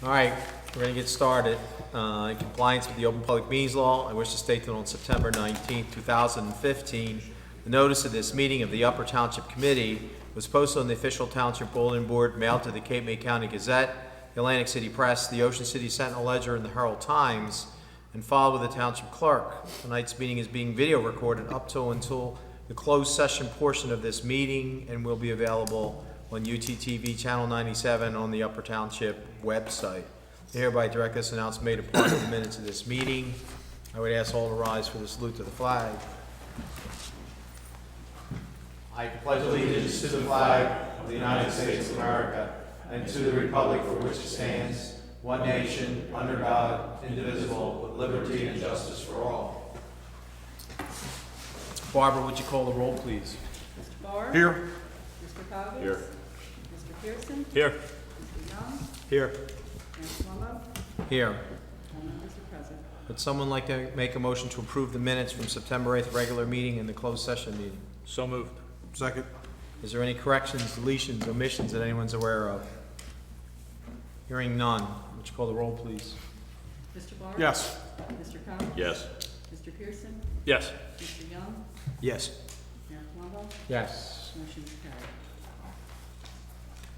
All right, we're going to get started. In compliance with the Open Public Meetings Law, I wish to state that on September 19th, 2015, the notice of this meeting of the Upper Township Committee was posted on the official Township Bulletin Board, mailed to the Cape May County Gazette, the Atlantic City Press, the Ocean City Sentinel-Ledger, and the Herald Times, and filed with the Township Clerk. Tonight's meeting is being video recorded up until the closed session portion of this meeting and will be available on UTTV Channel 97 on the Upper Township website. I hereby direct this announcement made a part of the minutes of this meeting. I would ask all to rise for the salute to the flag. I pledge allegiance to the flag of the United States of America and to the republic for which it stands, one nation, under God, indivisible, with liberty and justice for all. Barbara, would you call the roll, please? Mr. Barr? Here. Mr. Coggins? Here. Mr. Pearson? Here. Mr. Young? Here. Mr. Plumbo? Here. And Mr. President. Would someone like to make a motion to approve the minutes from September 8th regular meeting and the closed session meeting? So moved. Second. Is there any corrections, deletions, omissions that anyone's aware of? Hearing none. Would you call the roll, please? Mr. Barr? Yes. Mr. Coggins? Yes. Mr. Pearson? Yes. Mr. Young? Yes. Mayor Plumbo? Yes. Motion is carried.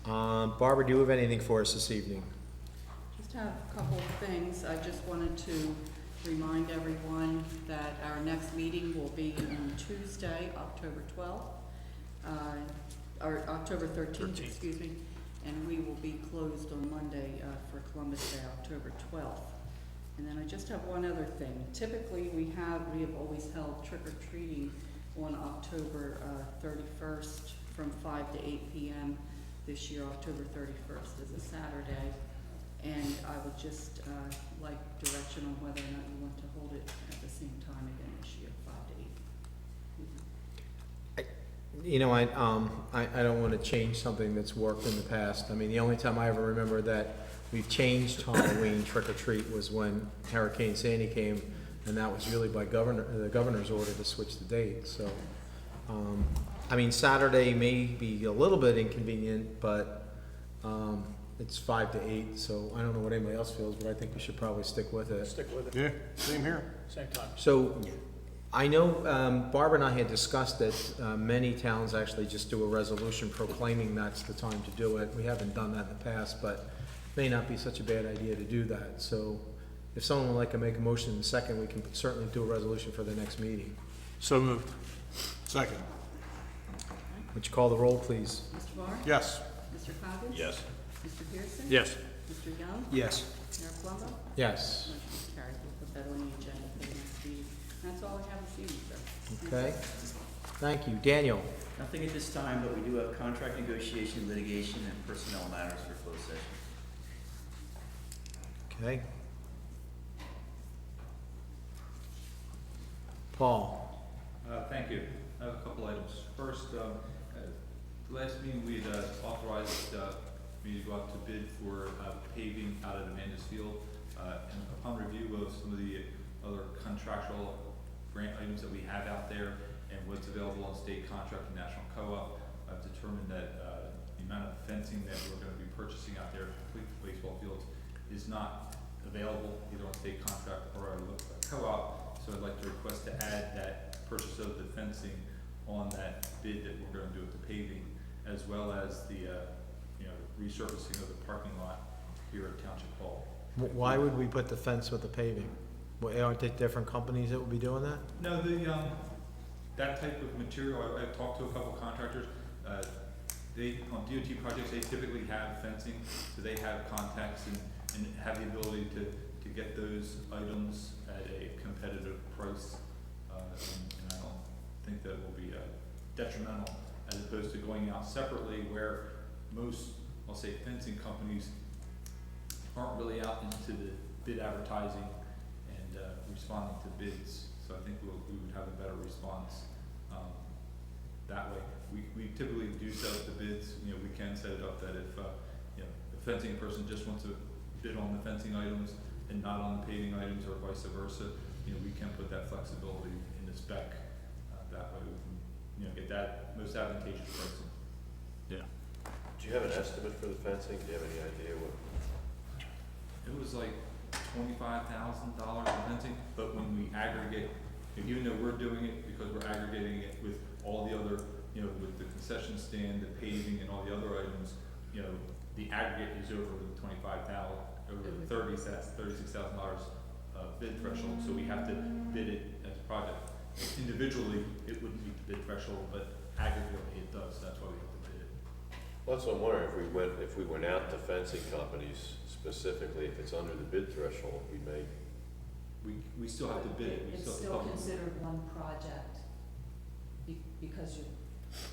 Barbara, do you have anything for us this evening? Just have a couple of things. I just wanted to remind everyone that our next meeting will be on Tuesday, October 12th, or October 13th, excuse me, and we will be closed on Monday for Columbus Day, October 12th. And then I just have one other thing. Typically, we have always held trick-or-treating on October 31st from 5 to 8 p.m. This year, October 31st is a Saturday. And I would just like direction on whether or not you want to hold it at the same time again this year, 5 to 8. You know, I don't want to change something that's worked in the past. I mean, the only time I ever remember that we've changed Halloween trick-or-treat was when Hurricane Sandy came, and that was really by the governor's order to switch the date. So, I mean, Saturday may be a little bit inconvenient, but it's 5 to 8, so I don't know what anybody else feels, but I think we should probably stick with it. Stick with it. Yeah, same here. Same time. So, I know Barbara and I had discussed that many towns actually just do a resolution proclaiming that's the time to do it. We haven't done that in the past, but it may not be such a bad idea to do that. So, if someone would like to make a motion in a second, we can certainly do a resolution for the next meeting. So moved. Second. Would you call the roll, please? Mr. Barr? Yes. Mr. Coggins? Yes. Mr. Pearson? Yes. Mr. Young? Yes. Mayor Plumbo? Yes. Motion is carried. We'll put that on the agenda for the next meeting. That's all I have this evening, sir. Okay. Thank you. Daniel? Nothing at this time, but we do have contract negotiation, litigation, and personnel matters for closed session. Okay. Paul? Thank you. I have a couple items. First, last meeting we had authorized me to go out to bid for paving out at Amanda's Field. And upon review of some of the other contractual grant items that we have out there and what's available on state contract and national co-op, I've determined that the amount of fencing that we're going to be purchasing out there to complete the baseball fields is not available either on state contract or a co-op. So I'd like to request to add that purchase of the fencing on that bid that we're going to do with the paving, as well as the resurfacing of the parking lot here at Township Hall. Why would we put the fence with the paving? Aren't there different companies that would be doing that? No, that type of material, I've talked to a couple contractors. They on DOT projects, they typically have fencing, so they have contacts and have the ability to get those items at a competitive price. And I don't think that will be detrimental, as opposed to going out separately where most, I'll say, fencing companies aren't really out into the bid advertising and responding to bids. So I think we would have a better response that way. We typically do set up the bids. We can set it up that if the fencing person just wants to bid on the fencing items and not on the paving items, or vice versa, we can put that flexibility in the spec. That way we can get that most advantageous pricing. Yeah. Do you have an estimate for the fencing? Do you have any idea what? it was like $25,000 in fencing, but when we aggregate, even though we're doing it because we're aggregating it with all the other, with the concession stand, the paving and all the other items, the aggregate is over the 25,000, over the $36,000 bid threshold, so we have to bid it as a project. Individually, it wouldn't meet the bid threshold, but aggregately it does, that's why we have to bid it. Well, that's what I'm wondering, if we went out to fencing companies specifically, if it's under the bid threshold, we may, We still have to bid it, we It's still have to still publish it. considered one project, because you're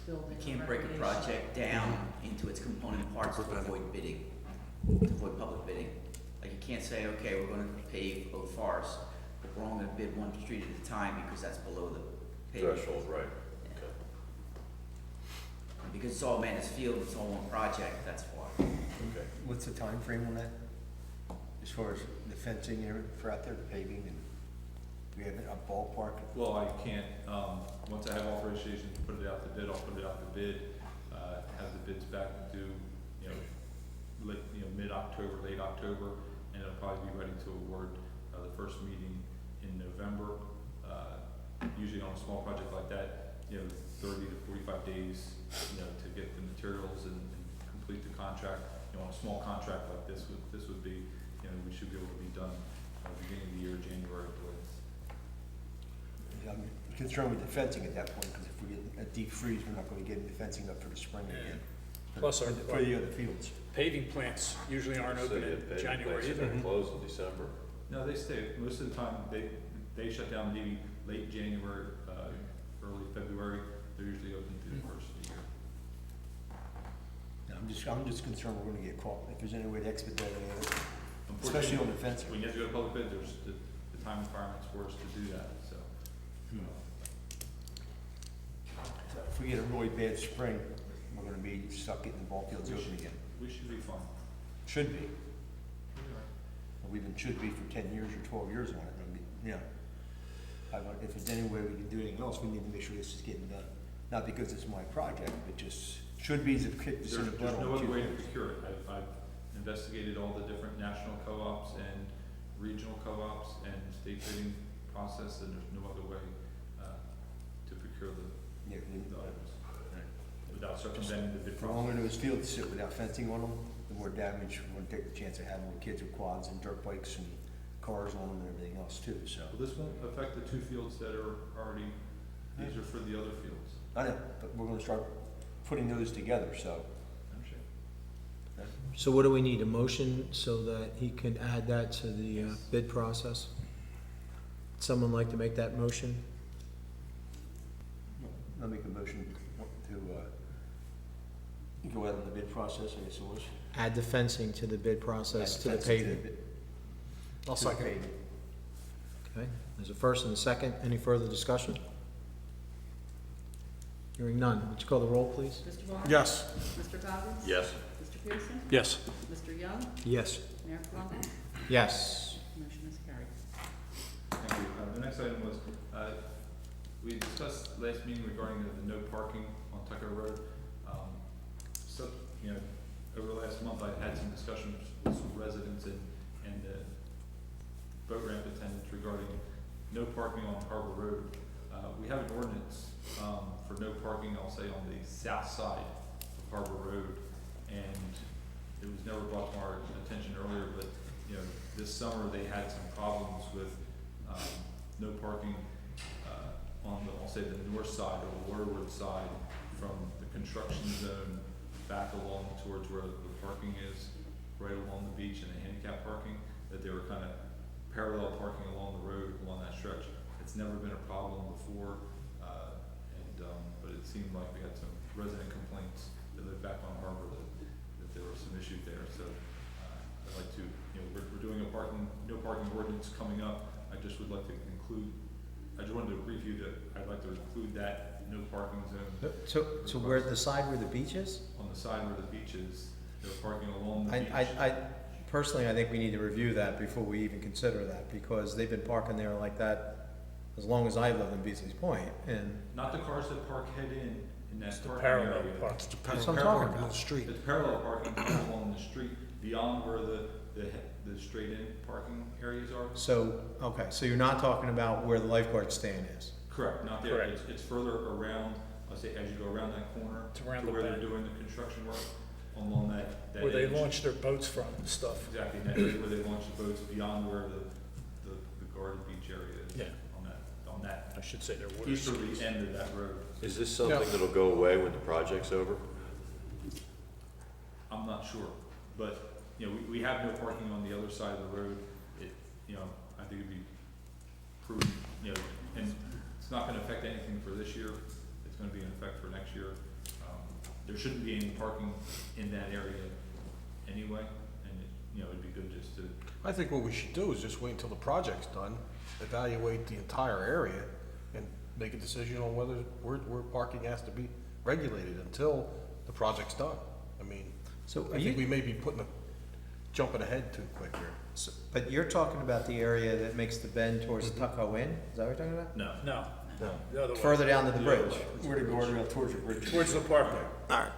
building You a can't break a recreation. project down into its component parts to avoid bidding, to avoid public bidding. Like, you can't say, okay, we're gonna pave Oak Forest, but we're only gonna bid one street at a time because that's below the pavement. threshold, right? Yeah. Okay. And because it's all Manus Field, it's all one project, that's why. Okay. What's the time frame on that? As far as the fencing and everything for out there, the paving, and we have a ballpark? Well, I can't, once I have authorization to put it out to bid, I'll put it out to bid, have the bids back due, mid-October, late October, and it'll probably be ready to award, the first meeting in November. Usually on a small project like that, 30 to 45 days, to get the materials and complete the contract. On a small contract like this would be, we should be able to be done at the beginning of the year, January, at the latest. I'm concerned with the fencing at that point, because if we get a deep freeze, we're not gonna get the fencing up for the spring again. Plus our- For the other fields. Paving plants usually aren't So open the in paving January plants are either. gonna close in December. No, they stay, most of the time, they shut down maybe late January, early February, they're usually open through the first of the year. I'm just concerned we're gonna get caught, if there's any way to expedite it, especially on the fencing. When you have to go to public bid, there's the time requirements for us to do that, so. So if we get a really bad spring, we're gonna be stuck getting the ball fields open again. We should be fine. Should be. We've been should be for 10 years or 12 years on it, if there's any way we can do anything else, we need to make sure this is getting done. Not because it's my project, but just should be to kick this in the There's blood no on other way to Tuesday. procure it. I've investigated all the different national co-ops and regional co-ops and state bidding process, and there's no other way, to procure Yeah, the items without circumventing the bid the process. longer those fields sit without fencing on them, the more damage we're gonna take the chance of having with kids with quads and dirt bikes and cars on them and everything else too, so. Well, this won't affect the two fields that are already, these are for the other fields. I know, but we're gonna start putting those together, so. Understand? So what do we need, a motion so that he can add that to the bid process? Someone like to make that motion? I'll make a motion to, go out on the bid process, I guess it was. Add the fencing to the bid process, Add to the fencing paving. bid- I'll to the second. paving. Okay, there's a first and a second. Any further discussion? Hearing none. Would you call the roll, please? Mr. Vaughn? Yes. Mr. Coggins? Yes. Mr. Peterson? Yes. Mr. Young? Yes. Mayor Plummer? Yes. Motion is carried. Thank you. The next item was, we discussed last meeting regarding the no parking on Tucker Road. So, over the last month, I had some discussions with some residents and boat ramp attendants regarding no parking on Harbor Road. We have an ordinance, for no parking, I'll say, on the south side of Harbor Road. And it was never brought to our attention earlier, but, this summer they had some problems with, no parking, on the, I'll say, the north side or the waterward side from the construction zone back along towards where the parking is, right along the beach and the handicap parking, that they were kind of parallel parking along the road along that stretch. It's never been a problem before, but it seemed like we had some resident complaints that lived back on Harbor that there were some issues there. So I'd like to, we're doing no parking ordinance coming up. I just would like to include, I just wanted to review that, I'd like to include that no parking zone So where, the side where the beach is? on the side where the beach is. They're parking along the beach. Personally, I think we need to review that before we even consider that, because they've been parking there like that as long as I lived in Beasley's Point, and Not the cars that park head in that parking Parallel area. parks. that's what I'm talking about. street. It's parallel parking along the street, beyond where the straight-in parking areas are. So, okay, so you're not talking about where the lifeguard stand is? Correct, not there, Correct. it's further around, I'll say, as you go around that corner. It's around to the where they're bend. doing the construction work, along that Where they edge. launch their boats from and stuff. Exactly, that area where they launch the boats, beyond where the guarded beach area is. Yeah. On that I should say their water. easterly end of that road. Is this something that'll go away when the project's over? I'm not sure, but, you know, we have no parking on the other side of the road. It, you know, I think it'd be prudent, you know, and it's not gonna affect anything for this year. It's gonna be in effect for next year. There shouldn't be any parking in that area anyway, and it, you know, it'd be good just to, I think what we should do is just wait until the project's done, evaluate the entire area, and make a decision on whether where parking has to be regulated until the project's done. I mean, So I think we may be jumping ahead too quick here. But you're talking about the area that makes the bend towards Tuckahoe Inn? Is that what you're talking about? no. No, the other way. Further down to the bridge? Where the guardrail towards the bridge. Towards the park there. All right.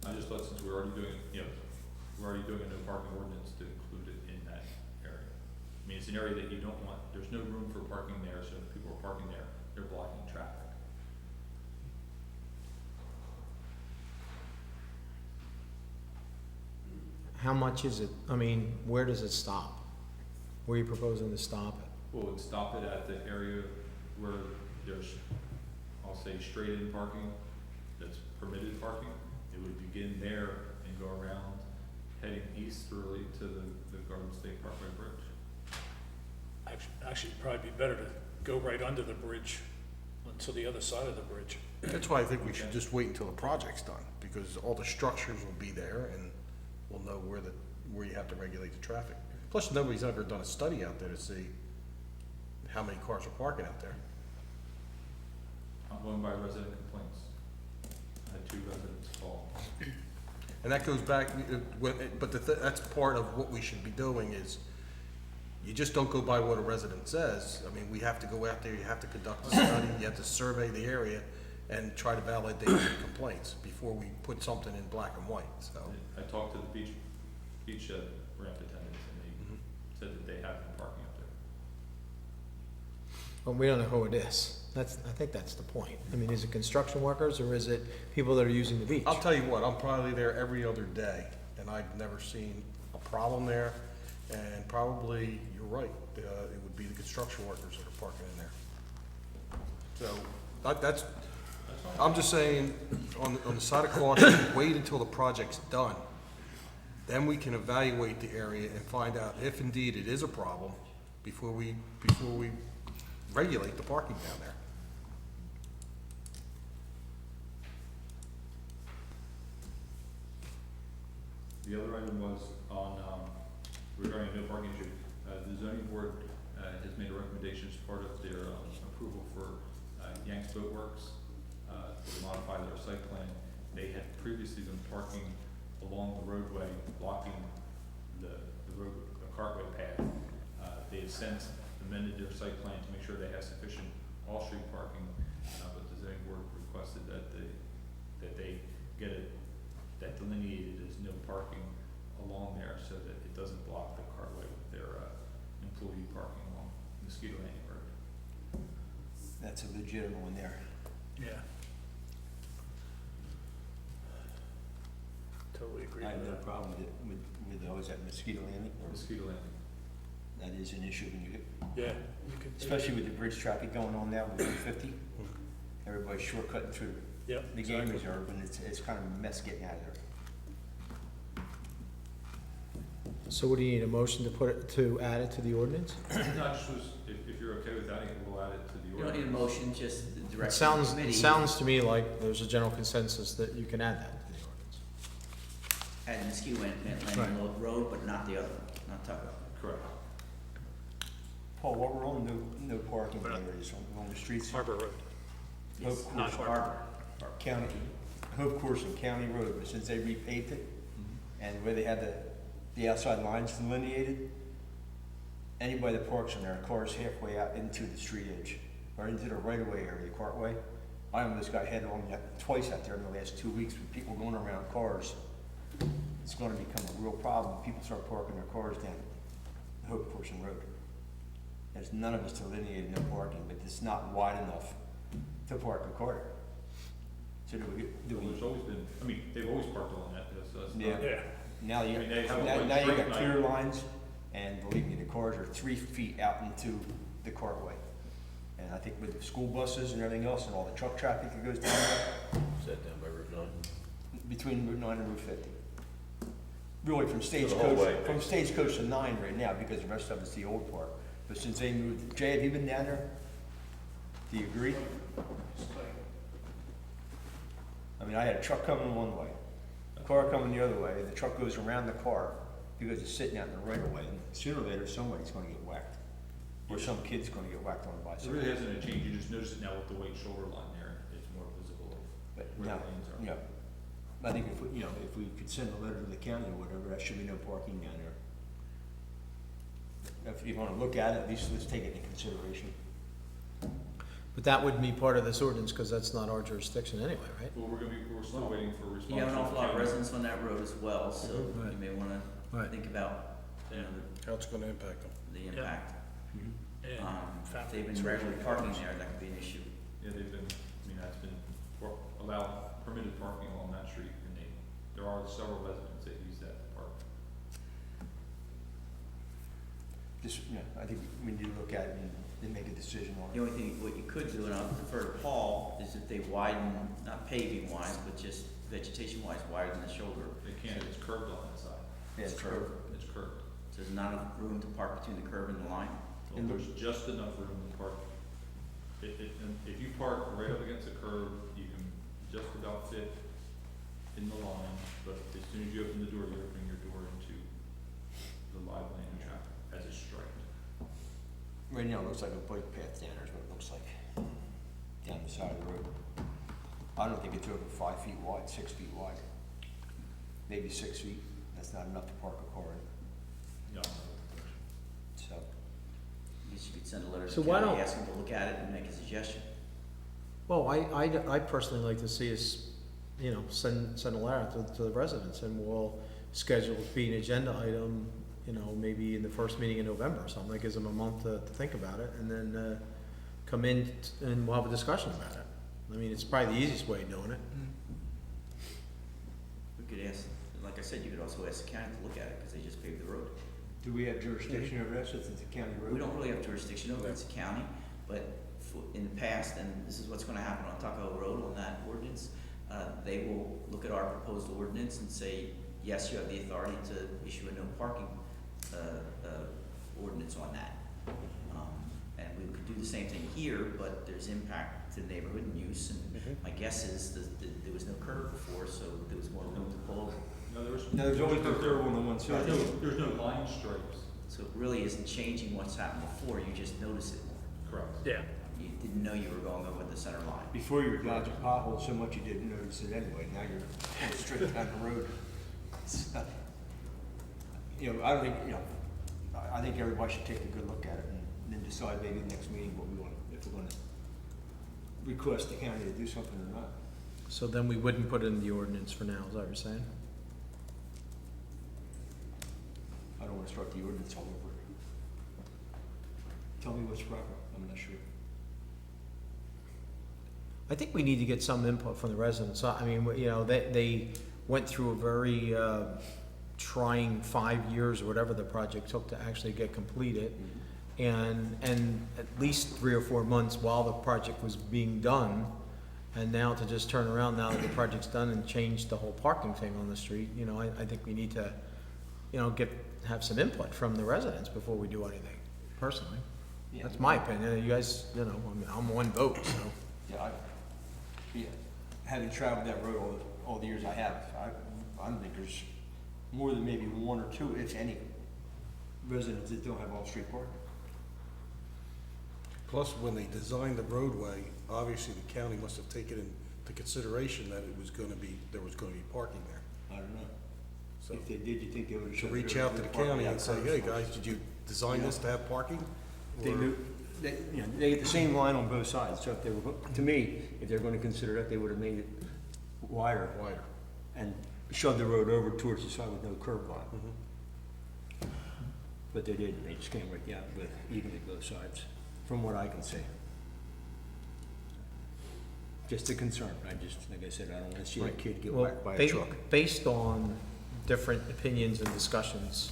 I just thought since we're already doing, you know, we're already doing a no parking ordinance to include it in that area. I mean, it's an area that you don't want, there's no room for parking there, so if people are parking there, they're blocking traffic. How much is it? I mean, where does it stop? Where are you proposing to stop it? Well, would stop it at the area where there's, I'll say, straight-in parking, that's permitted parking. It would begin there and go around, heading easterly to the Garden State Parkway Bridge. Actually, it'd probably be better to go right under the bridge onto the other side of the bridge. That's why I think we should just wait until the project's done, because all the structures will be there and we'll know where you have to regulate the traffic. Plus, nobody's ever done a study out there to see how many cars are parking out there. I'm going by resident complaints. I had 2 residents call. And that goes back, but that's part of what we should be doing is, you just don't go by what a resident says. I mean, we have to go out there, you have to conduct a study, you have to survey the area and try to validate the complaints before we put something in black and white, so. I talked to the beach ramp attendants, and they said that they have been parking up there. Well, we don't know who it is. I think that's the point. I mean, is it construction workers or is it people that are using the beach? I'll tell you what, I'm probably there every other day, and I've never seen a problem there, and probably, you're right, it would be the construction workers that are parking in there. So, that's, I'm just saying, on the side of caution, wait until the project's done. Then we can evaluate the area and find out if indeed it is a problem before we regulate the parking down there. The other item was on, regarding no parking issue. The zoning board has made a recommendation as part of their approval for Yanks Boat Works to modify their site plan. They had previously been parking along the roadway, blocking the road, the cartway path. They have since amended their site plan to make sure they have sufficient all-street parking, but the zoning board requested that they get it, that delineated as no parking along there so that it doesn't block the cartway with their employee parking along Mosquito Landing Road. That's a legitimate one there. Yeah. Totally agree I have with no that. problem with those at Mosquito Landing. Mosquito Landing. That is an issue when you get, Yeah. You could. especially with the bridge traffic going on now with 50. Everybody's shortcutting through Yep. the game exactly. reserve, and it's kind of a mess getting out of there. So what do you need, a motion to add it to the ordinance? No, I just was, if you're okay with adding it, we'll add it to the You don't need a ordinance. motion, just the It direction of the sounds, committee. it sounds to me like there's a general consensus that you can add that to the ordinance. At Mosquito Landing Road, but not the other one, not Tuckahoe. Correct. Paul, while we're on no parking areas on the streets, Harbor Road. Hope Yes, Course Harbor. County, Hope Course and County Road, but since they repaved it, and where they had the outside lines delineated, anybody that parks in there, cars halfway out into the street edge, or into the right-of-way area, cartway, I almost got head on that twice out there in the last 2 weeks with people going around cars. It's gonna become a real problem. People start parking their cars down Hope Portion Road. There's none of us delineated no parking, but it's not wide enough to park a car. So do we, Well, there's always been, I mean, they've always parked along that, so it's Yeah. not. Yeah, now you, I mean, they have a now one now you straight got line. clear lines, and believe me, the cars are 3 feet out into the carway. And I think with the school buses and everything else and all the truck traffic that goes down there, Is that down by Route 9? between Route 9 and Route 50. Really from whole Stagecoach, way, from basically. Stagecoach to 9 right now, because the rest of it's the old part. But since they moved, Jay, have you been down there? Do you agree? I mean, I had a truck coming one way, a car coming the other way, and the truck goes around the car because it's sitting out in the right of way, and sooner or later, somebody's gonna get whacked. Or some kid's gonna get whacked on a It bicycle. really hasn't changed, you just notice it now with the white shoulder line there, it's more visible But of where now, the lanes are. you know, I think if we, you know, if we could send a letter to the county or whatever, there should be no parking down there. If you wanna look at it, at least let's take it into consideration. But that wouldn't be part of this ordinance, because that's not our jurisdiction anyway, right? Well, we're still waiting for a response. You have an from awful the lot of county. residents on that road as well, so Right. you may wanna Right. think about, you know, How it's gonna impact them. the impact. and If they've been regularly parking there, that could be an issue. Yeah, they've been, I mean, that's been allowed permitted parking along that street, and there are several residents that use that to park. Just, you know, I think we need to look at it and make a decision on The it. only thing, what you could do, and I'll defer to Paul, is if they widen, not paving wise, but just vegetation wise, widen the shoulder. They can't, it's curved on that side, Yeah, It's it's curved. it's curved. So there's not enough room to park between the curb and the line. Well, And the- there's just enough room to park. And if you park right up against the curb, you can just about fit in the line, but as soon as you open the door, you're opening your door into the live lane of traffic as it's striped. Right now, it looks like a bike path down there is what it looks like, down the side of the road. I don't think it's over 5 feet wide, 6 feet wide. Maybe 6 feet, that's not enough to park a car in, No, so. I guess you could send a letter to So the why county, don't- ask them to look at it and make a suggestion. Well, I personally like to see us, you know, send a letter out to the residents, and we'll schedule it to be an agenda item, you know, maybe in the first meeting in November or something. That gives them a month to think about it, and then come in and we'll have a discussion about it. I mean, it's probably the easiest way of doing it. We could ask, like I said, you could also ask the county to look at it, because they just paved the road. Do we have jurisdiction over that since it's a county road? We don't really have jurisdiction over it, it's a county, but in the past, and this is what's gonna happen on Tuckahoe Road on that ordinance, they will look at our proposed ordinance and say, yes, you have the authority to issue a no parking, ordinance on that. And we could do the same thing here, but there's impact to neighborhood and use, and my guess is that there was no curb before, so there was more room to pull over. no, No, there's always the curb on the one side. There's no line stripes. So it really isn't changing what's happened before, you just notice it more. Correct. yeah. You didn't know you were going over the center line. Before you were dodging potholes so much you didn't notice it anyway, now you're going straight down the road. So, you know, I don't think, you know, I think everybody should take a good look at it and then decide maybe the next meeting what we want, if we're gonna request the county to do something or not. So then we wouldn't put it in the ordinance for now, is that what you're saying? I don't wanna start the ordinance all over. Tell me what's proper, I'm not sure. I think we need to get some input from the residents. I mean, you know, they went through a very trying 5 years or whatever the project took to actually get completed. And at least 3 or 4 months while the project was being done, and now to just turn around now that the project's done and change the whole parking thing on the street, you know, I think we need to, you know, have some input from the residents before we do anything, personally. Yeah. That's my opinion. You guys, you know, I mean, I'm one vote, so. Yeah, having traveled that road all the years I have, I don't think there's more than maybe 1 or 2, if any, residents that don't have off-street parking. Plus, when they designed the roadway, obviously the county must have taken into consideration that there was gonna be parking there. I don't know. So, If they did, you think they would have? to reach out to the county and say, hey, guys, did you design this to have parking? They Or- knew, they get the same line on both sides, so if they were, to me, if they're gonna consider that, they would have made it wider and shoved the road over towards the side with no curb line. But they didn't, they just came right down with evenly both sides, from what I can see. Just a concern, like I said, I don't wanna see a kid get Well, whacked by a truck. Based on different opinions and discussions,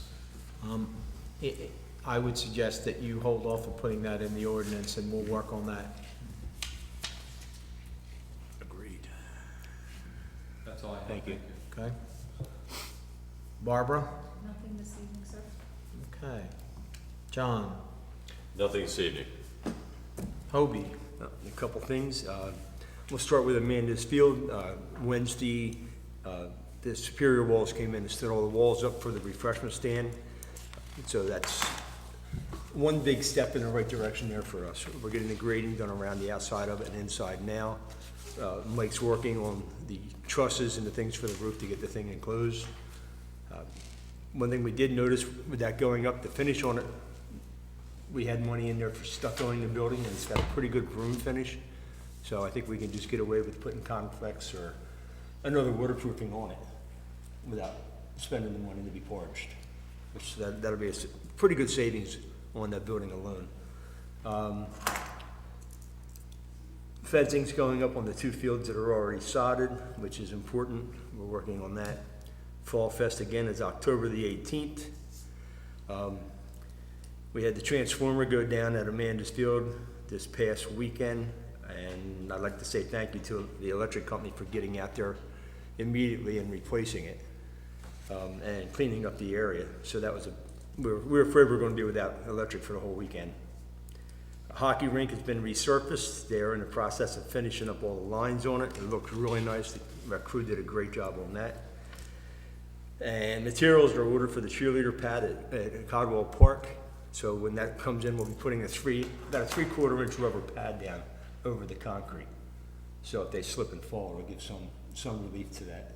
I would suggest that you hold off on putting that in the ordinance, and we'll work on that. Agreed. That's all I have. Thank you. Okay? Barbara? Nothing this evening, sir? Okay. John? Nothing this evening. Hobie? A couple things. We'll start with Amanda's Field. Wednesday, the Superior Walls came in and stood all the walls up for the refreshment stand. So that's one big step in the right direction there for us. We're getting the grading done around the outside of it and inside now. Mike's working on the trusses and the things for the roof to get the thing enclosed. One thing we did notice with that going up, the finish on it, we had money in there for stuccoing the building, and it's got a pretty good room finish. So I think we can just get away with putting Complex or another waterproofing on it without spending the money to be porched, which that'll be a pretty good savings on that building alone. Fencing's going up on the 2 fields that are already sodded, which is important. We're working on that. Fall Fest again is October the 18th. We had the transformer go down at Amanda's Field this past weekend, and I'd like to say thank you to the electric company for getting out there immediately and replacing it, and cleaning up the area. So that was we were afraid we were going to be without electric for the whole weekend. The hockey rink has been resurfaced. They're in the process of finishing up all the lines on it. It looks really nice. The crew did a great job on that. And materials are ordered for the cheerleader pad at Caldwell Park. So when that comes in, we'll be putting about a 3/4 inch rubber pad down over the concrete. So if they slip and fall, it'll give some relief to that.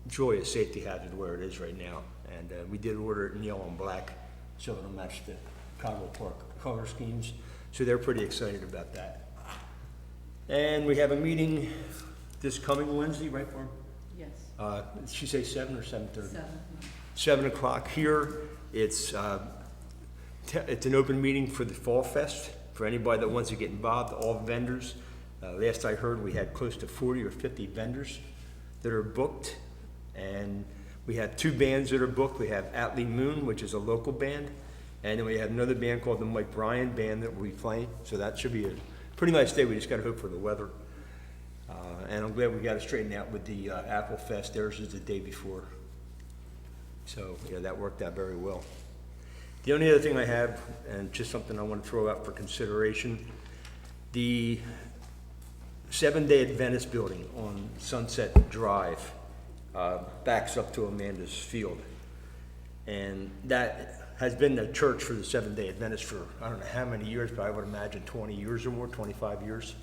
It's really a safety hazard where it is right now. And we did order it in yellow and black, so it'll match the Caldwell Park color schemes. So they're pretty excited about that. And we have a meeting this coming Wednesday, right, Barb? Yes, Did she say 7 or 7:30? 7. 7 o'clock here. It's an open meeting for the Fall Fest, for anybody that wants to get involved, all vendors. Last I heard, we had close to 40 or 50 vendors that are booked, and we have 2 bands that are booked. We have Atlee Moon, which is a local band, and then we have another band called the Mike Bryan Band that will be playing, so that should be a pretty nice day. We just gotta hope for the weather. And I'm glad we got it straightened out with the Apple Fest. Theirs is the day before. So, yeah, that worked out very well. The only other thing I have, and just something I want to throw out for consideration, the 7-Day Adventist building on Sunset Drive backs up to Amanda's Field. And that has been the church for the 7-Day Adventist for, I don't know how many years, but I would imagine 20 years or more, 25 years.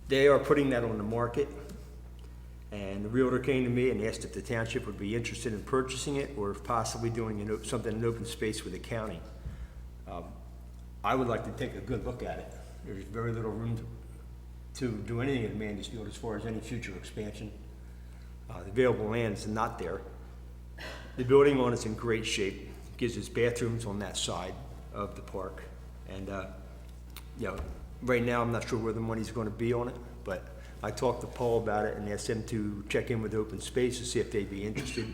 They are putting that on the market, and the realtor came to me and asked if the township would be interested in purchasing it, or if possibly doing something in open space with the county. I would like to take a good look at it. There's very little room to do anything at Amanda's Field as far as any future expansion. The available land is not there. The building on it's in great shape. Gives us bathrooms on that side of the park, and right now, I'm not sure where the money's gonna be on it, but I talked to Paul about it and asked him to check in with open space to see if they'd be interested,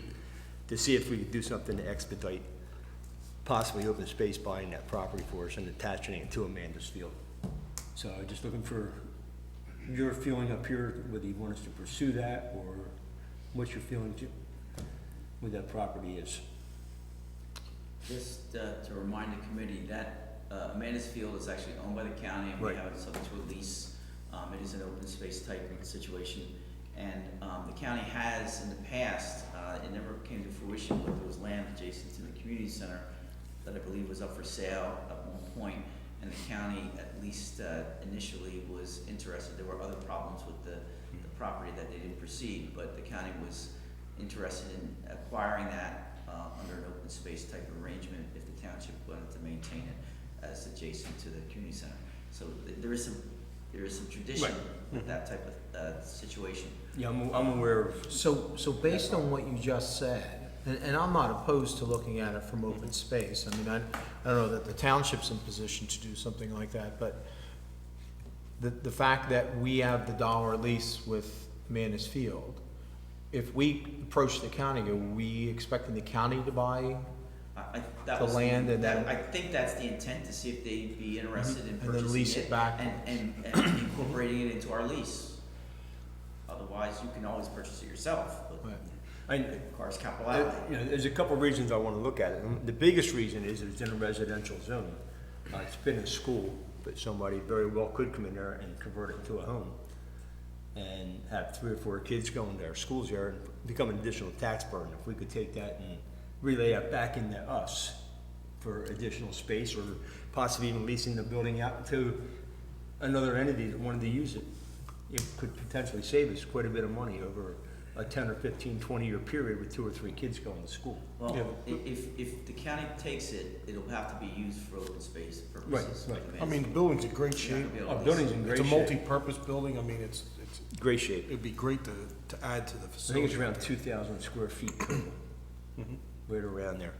to see if we could do something to expedite possibly open space buying that property for us and attaching it to Amanda's Field. So just looking for your feeling up here, whether you want us to pursue that, or what your feeling with that property is. Just to remind the committee that Amanda's Field is actually owned by the county, and we Right. have it subject to a lease. It is an open space type of situation, and the county has in the past, it never came to fruition, but there was land adjacent to the community center that I believe was up for sale at one point, and the county, at least initially, was interested. There were other problems with the property that they didn't proceed, but the county was interested in acquiring that under an open space type of arrangement if the township wanted to maintain it. as adjacent to the community center. So there is some tradition with that type of situation. Yeah, I'm aware of. So based on what you just said, and I'm not opposed to looking at it from open space. I mean, I don't know that the township's in position to do something like that, but the fact that we have the dollar lease with Manus Field, if we approach the county, are we expecting the county to buy? That The was land and then- I think that's the intent, to see if they'd be interested in And then purchasing lease it back. and incorporating it into our lease. Otherwise, you can always purchase it yourself, but it requires capital outlay. You know, there's a couple of reasons I want to look at it. And the biggest reason is it's in a residential zone. It's been a school, but somebody very well could come in there and convert it into a home and have 3 or 4 kids going to our schools there and become an additional tax burden. If we could take that and relay that back into us for additional space, or possibly even leasing the building out to another entity that wanted to use it, it could potentially save us quite a bit of money over a 10 or 15, 20-year period with 2 or 3 kids going to school. Well, if the county takes it, it'll have to be used for open space purposes. Right. I mean, the building's in great You're not shape. gonna be able Our to building's lease in it. great It's a shape. multi-purpose building. I mean, it's, Great shape. it'd be great to add to the I think facility. it's around 2,000 square feet total, right around there.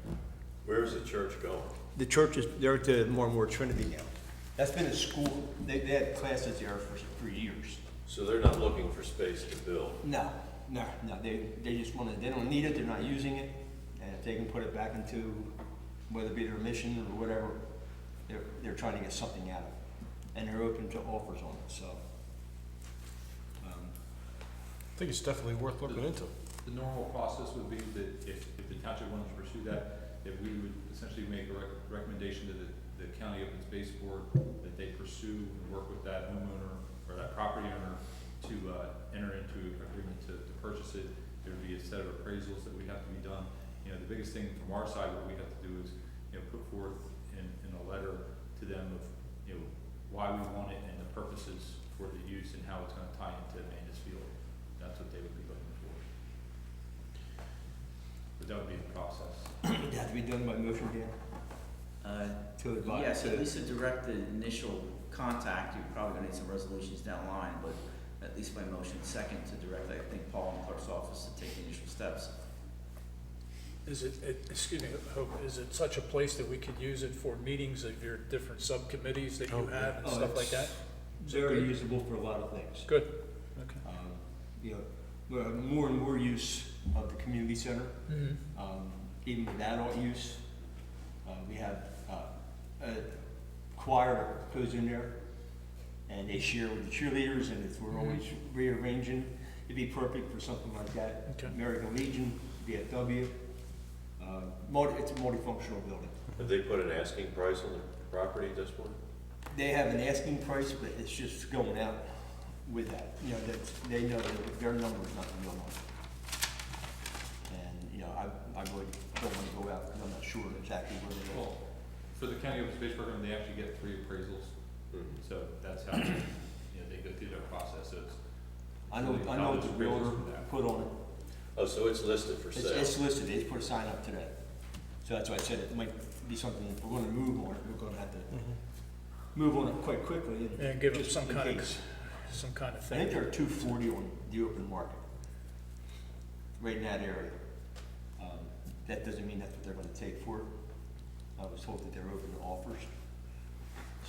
Where's the church going? The church is, they're at the more and more Trinity now. That's been a school, they had classes there for years. So they're not looking for space to build. No, they just want to, they don't need it, they're not using it, and if they can put it back into, whether it be their mission or whatever, they're trying to get something out of it, and they're open to offers on it, so. I think it's definitely worth looking into. The normal process would be that if the township wanted to pursue that, that we would essentially make a recommendation to the county open space board that they pursue and work with that homeowner or that property owner to enter into an agreement to purchase it. There would be a set of appraisals that would have to be done. You know, the biggest thing from our side, what we have to do is, you know, put forth in a letter to them of, you know, why we want it and the purposes for the use and how it's gonna tie into Manus Field. That's what they would be looking for. But that would be the process. It'd have to be done by motion, Dan? To advise. Yes, at least to direct the initial contact. You're probably gonna need some resolutions down the line, but at least by motion. Second, to direct, I think, Paul in the clerk's office to take the initial steps. Is excuse me, Hope, is it such a place that we could use it for meetings of your different subcommittees that you have and stuff like that? Very usable for a lot of things. Good, okay. You know, we have more and more use of the community center, even with adult use. We have a choir that goes in there, and they share with the cheerleaders, and if we're always rearranging, it'd be perfect for something like that. Okay. American Legion, VFW, it's a multifunctional building. Have they put an asking price on the property at this point? They have an asking price, but it's just going out with that. You know, they know that their number's not the real number. And, you know, I really don't want to go out because I'm not sure exactly where they are. Well, for the county open space program, they actually get 3 appraisals. So that's how, you know, they go through their process. So it's, I know what the builder put on it. Oh, so it's listed for sale? It's listed, they just put a sign up today. So that's why I said it might be something, if we're gonna move on it, we're gonna have to move on it quite quickly. And give them just some in kind case. of I think thing. there are 240 on the open market, right in that area. That doesn't mean that's what they're gonna take for it. I was told that they're open to offers,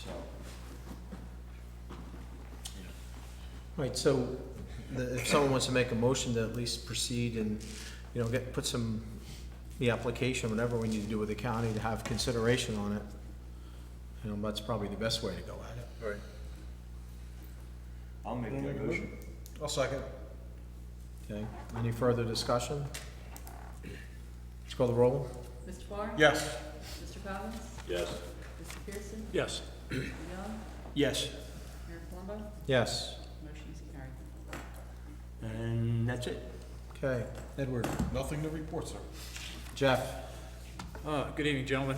so. Right, so if someone wants to make a motion to at least proceed and, you know, put the application, whatever we need to do with the county to have consideration on it, you know, that's probably the best way to go at it. Right. I'll make that motion. I'll second. Okay, any further discussion? Let's call the roll. Mr. Barr? Yes. Mr. Collins? Yes. Mr. Pearson? Yes, Mr. Young? Yes, Mayor Colombo? Yes. Motion's carried. and that's it. Okay, Edward. Nothing to report, sir. Jeff? good evening, gentlemen.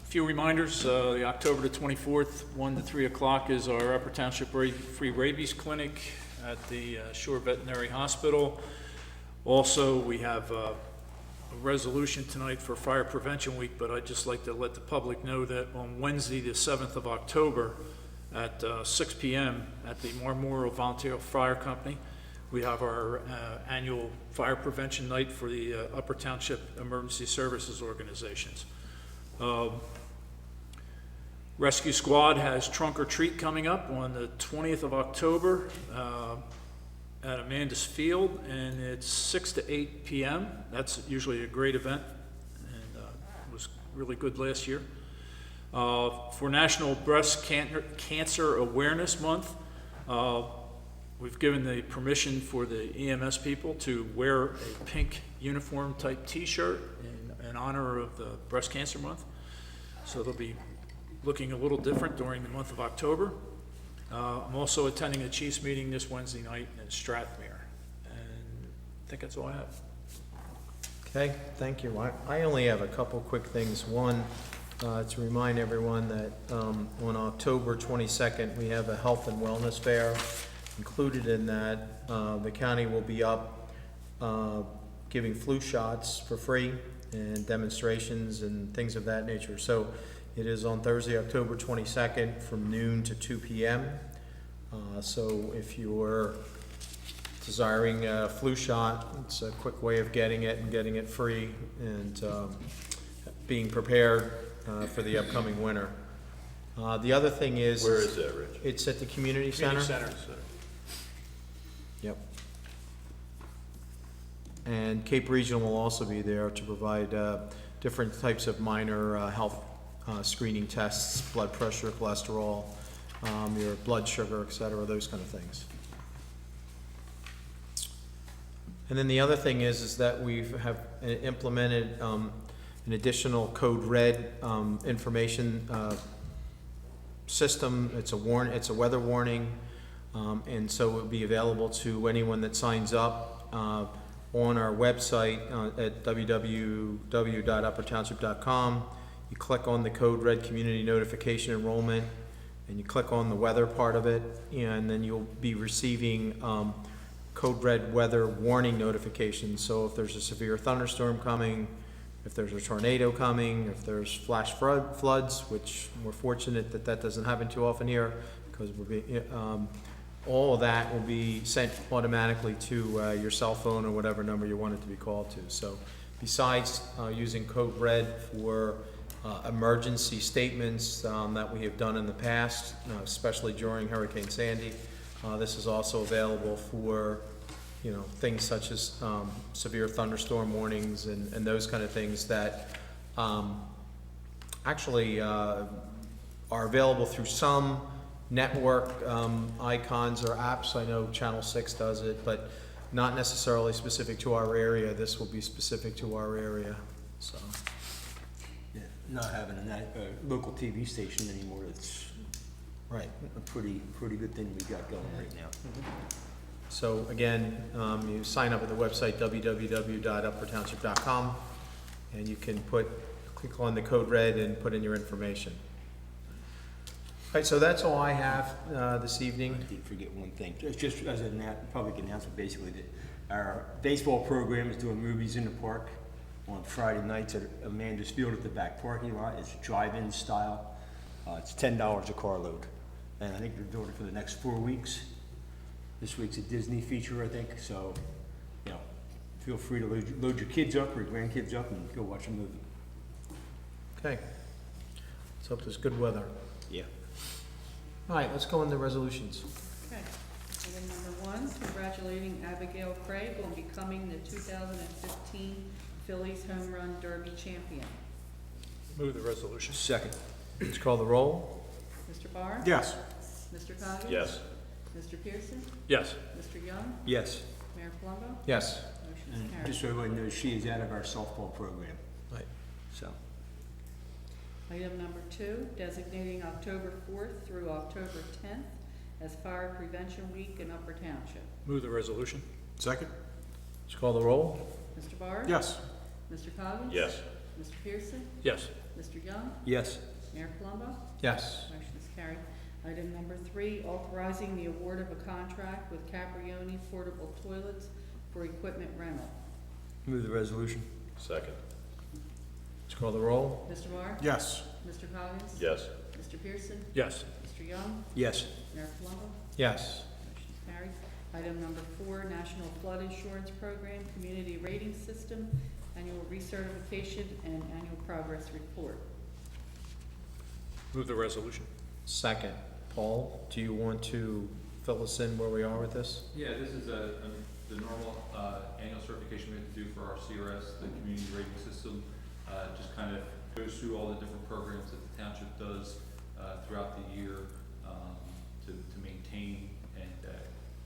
Few reminders, the October the 24th, 1 to 3 o'clock is our Upper Township Free Rabies Clinic at the Shore Veterinary Hospital. Also, we have a resolution tonight for Fire Prevention Week, but I'd just like to let the public know that on Wednesday, the 7th of October, at 6 p.m. at the Memorial Volunteer Fire Company, we have our annual fire prevention night for the Upper Township Emergency Services Organizations. Rescue Squad has Trunk or Treat coming up on the 20th of October at Amanda's Field, and it's 6 to 8 p.m. That's usually a great event, and it was really good last year. For National Breast Cancer Awareness Month, we've given the permission for the EMS people to wear a pink uniform type t-shirt in honor of the Breast Cancer Month. So they'll be looking a little different during the month of October. I'm also attending a Chiefs meeting this Wednesday night in Strathmere. And I think that's all I have. Okay, thank you. I only have a couple quick things. One, to remind everyone that on October 22nd, we have a health and wellness fair. Included in that, the county will be up giving flu shots for free and demonstrations and things of that nature. So it is on Thursday, October 22nd from noon to 2 p.m. So if you're desiring a flu shot, it's a quick way of getting it and getting it free and being prepared for the upcoming winter. The other thing is... Where is that, Rich? It's at the community center. Community Center. Yep. And Cape Regional will also be there to provide different types of minor health screening tests, blood pressure, cholesterol, your blood sugar, et cetera, those kind of things. And then the other thing is that we have implemented an additional Code Red information system. It's a weather warning, and so it will be available to anyone that signs up on our website at www.uppertownship.com. You click on the Code Red Community Notification Enrollment, and you click on the weather part of it, and then you'll be receiving Code Red weather warning notifications. So if there's a severe thunderstorm coming, if there's a tornado coming, if there's flash floods, which we're fortunate that that doesn't happen too often here, because all of that will be sent automatically to your cell phone or whatever number you want it to be called to. So besides using Code Red for emergency statements that we have done in the past, especially during Hurricane Sandy, this is also available for things such as severe thunderstorm warnings and those kind of things that actually are available through some network icons or apps. I know Channel 6 does it, but not necessarily specific to our area. This will be specific to our area. So, Yeah, not having a local TV station anymore, it's right. a pretty good thing we got going right now. So again, you sign up at the website www.uppertownship.com, and you can click on the Code Red and put in your information. All right, so that's all I have this evening. I did forget one thing. Just as a public announcement, basically, that our baseball program is doing movies in the park on Friday nights at Amanda's Field at the back parking lot. It's drive-in style. It's $10 a carload. And I think they're doing it for the next 4 weeks. This week's a Disney feature, I think. So, feel free to load your kids up or your grandkids up and go watch a movie. Okay. Let's hope there's good weather. Yeah. All right, let's go into resolutions. Okay. Item number 1, congratulating Abigail Craig on becoming the 2015 Phillies Home Run Derby champion. Move the resolution. Second. Let's call the roll. Mr. Barr? Yes. Mr. Coggins? Yes. Mr. Pearson? Yes. Mr. Young? Yes. Mayor Palumbo? Yes. Motion And is carried. just so everyone knows, she is out of our softball program. Right. So. Item number 2, designating October 4th through October 10th as Fire Prevention Week in Upper Township. Move the resolution. Second? Let's call the roll. Mr. Barr? Yes. Mr. Coggins? Yes. Mr. Pearson? Yes. Mr. Young? Yes. Mayor Palumbo? Yes. Motion is carried. Item number 3, authorizing the award of a contract with Caprioni Portable Toilets for equipment rental. Move the resolution. Second. Let's call the roll. Mr. Barr? Yes. Mr. Coggins? Yes. Mr. Pearson? Yes. Mr. Young? Yes. Mayor Palumbo? Yes. Motion is carried. Item number 4, National Flood Insurance Program, Community Rating System, Annual Recertification, and Annual Progress Report. Move the resolution. Second. Paul, do you want to fill us in where we are with this? Yeah, this is the normal annual certification we have to do for our CRS, the community rating system. Just kind of goes through all the different programs that the township does throughout the year to maintain and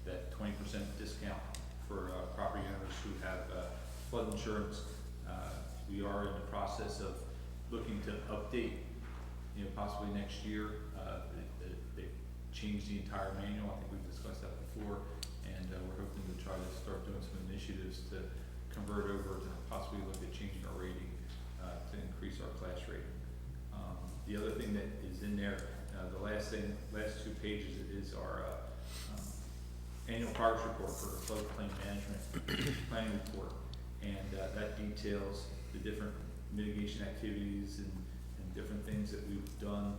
that 20% discount for property owners who have flood insurance. We are in the process of looking to update, possibly next year. They changed the entire manual. I think we've discussed that before, and we're hoping to try to start doing some initiatives to convert over to possibly look at changing our rating to increase our class rating. The other thing that is in there, the last 2 pages is our annual progress report for the floodplain management planning report, and that details the different mitigation activities and different things that we've done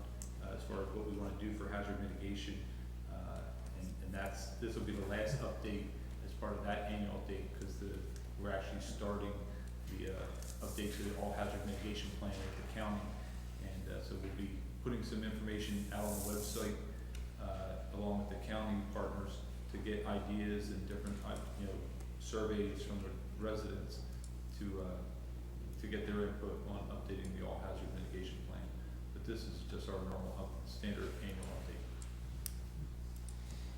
as far as what we want to do for hazard mitigation. And this will be the last update as part of that annual update, because we're actually starting the update to the all hazard mitigation plan at the county. And so we'll be putting some information out on the website along with the county partners to get ideas and different surveys from the residents to get their input on updating the all hazard mitigation plan. But this is just our normal standard annual update.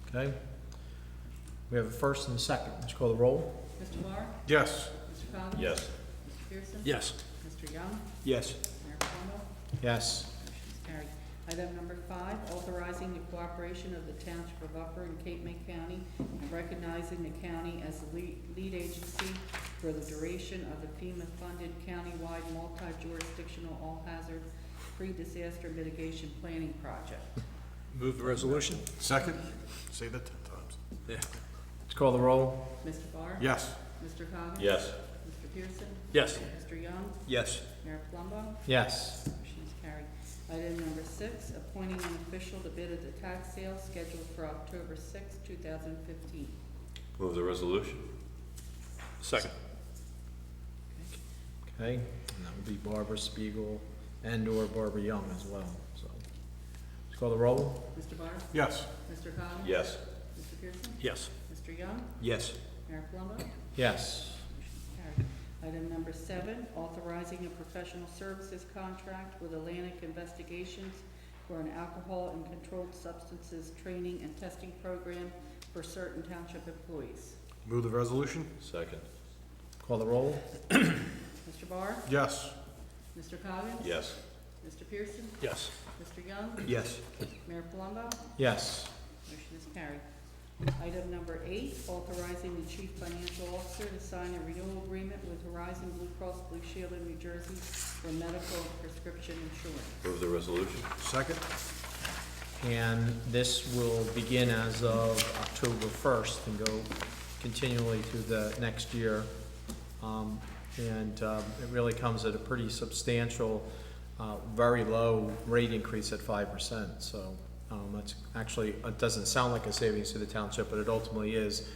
Okay. We have a first and a second. Let's call the roll. Mr. Barr? Yes. Mr. Coggins? Yes. Mr. Pearson? Yes. Mr. Young? Yes. Mayor Palumbo? Yes. Motion is carried. Item number 5, authorizing the cooperation of the Township of Upper and Cape May County and recognizing the county as the lead agency for the duration of the FEMA-funded countywide multi-jurisdictional all-hazard pre-disaster mitigation planning project. Move the resolution. Second. Say that 10 times. Yeah. Let's call the roll. Mr. Barr? Yes. Mr. Coggins? Yes. Mr. Pearson? Yes. Mr. Young? Yes. Mayor Palumbo? Yes. Motion is carried. Item number 6, appointing an official to bid at the tax sale scheduled for October 6, 2015. Move the resolution. Second. Okay. And that would be Barbara Spiegel and/or Barbara Young as well. So, let's call the roll. Mr. Barr? Yes. Mr. Coggins? Yes. Mr. Pearson? Yes. Mr. Young? Yes. Mayor Palumbo? Yes. Motion is carried. Item number 7, authorizing a professional services contract with Atlantic Investigations for an alcohol and controlled substances training and testing program for certain township employees. Move the resolution. Second. Call the roll. Mr. Barr? Yes. Mr. Coggins? Yes. Mr. Pearson? Yes. Mr. Young? Yes. Mayor Palumbo? Yes. Motion is carried. Item number 8, authorizing the chief financial officer to sign a renewal agreement with Horizon Blue Cross Blue Shield of New Jersey for medical and prescription insurance. Move the resolution. Second. And this will begin as of October 1st and go continually through the next year. It really comes at a pretty substantial, very low rate increase at 5%. So that's actually, it doesn't sound like a savings to the township, but it ultimately is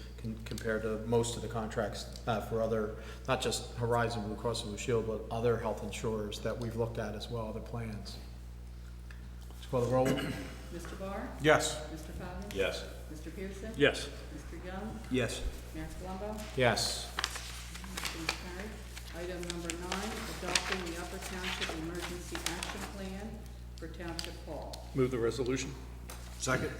compared to most of the contracts for other, not just Horizon Blue Cross Blue Shield, but other health insurers that we've looked at as well, other plans. Let's call the roll. Mr. Barr? Yes. Mr. Coggins? Yes. Mr. Pearson? Yes. Mr. Young? Yes. Mayor Palumbo? Yes. Motion is carried. Item number 9, adopting the Upper Township Emergency Action Plan for Township Hall. Move the resolution. Second.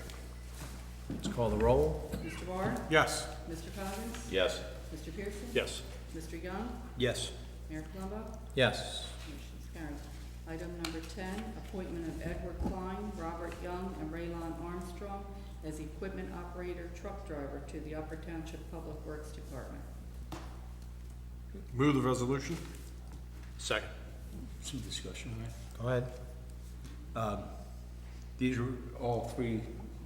Let's call the roll. Mr. Barr? Yes. Mr. Coggins? Yes. Mr. Pearson? Yes. Mr. Young? Yes. Mayor Palumbo? Yes. Motion is carried. Item number 10, appointment of Edward Klein, Robert Young, and Raylon Armstrong as equipment operator truck driver to the Upper Township Public Works Department. Move the resolution. Second. Some discussion on Go ahead. that. These are all 3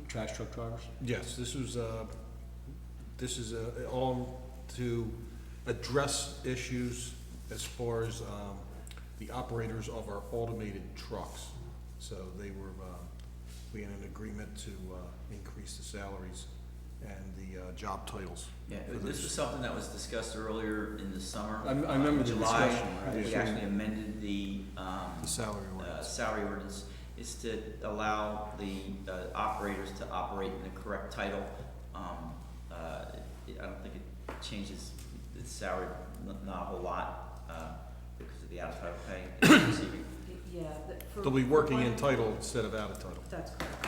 trash truck drivers? Yes, this is all to address issues as far as the operators of our automated trucks. So they were, we had an agreement to increase the salaries and the job titles. Yeah, for this those. was something that was discussed earlier in the summer. I remember the July, discussion, right. We actually amended the, The salary ordinance. salary ordinance, is to allow the operators to operate in the correct title. I don't think it changes the salary, not a whole lot, because of the out-of-title pay. It's receiving. Yeah. They'll be working in title instead of out of title. That's correct.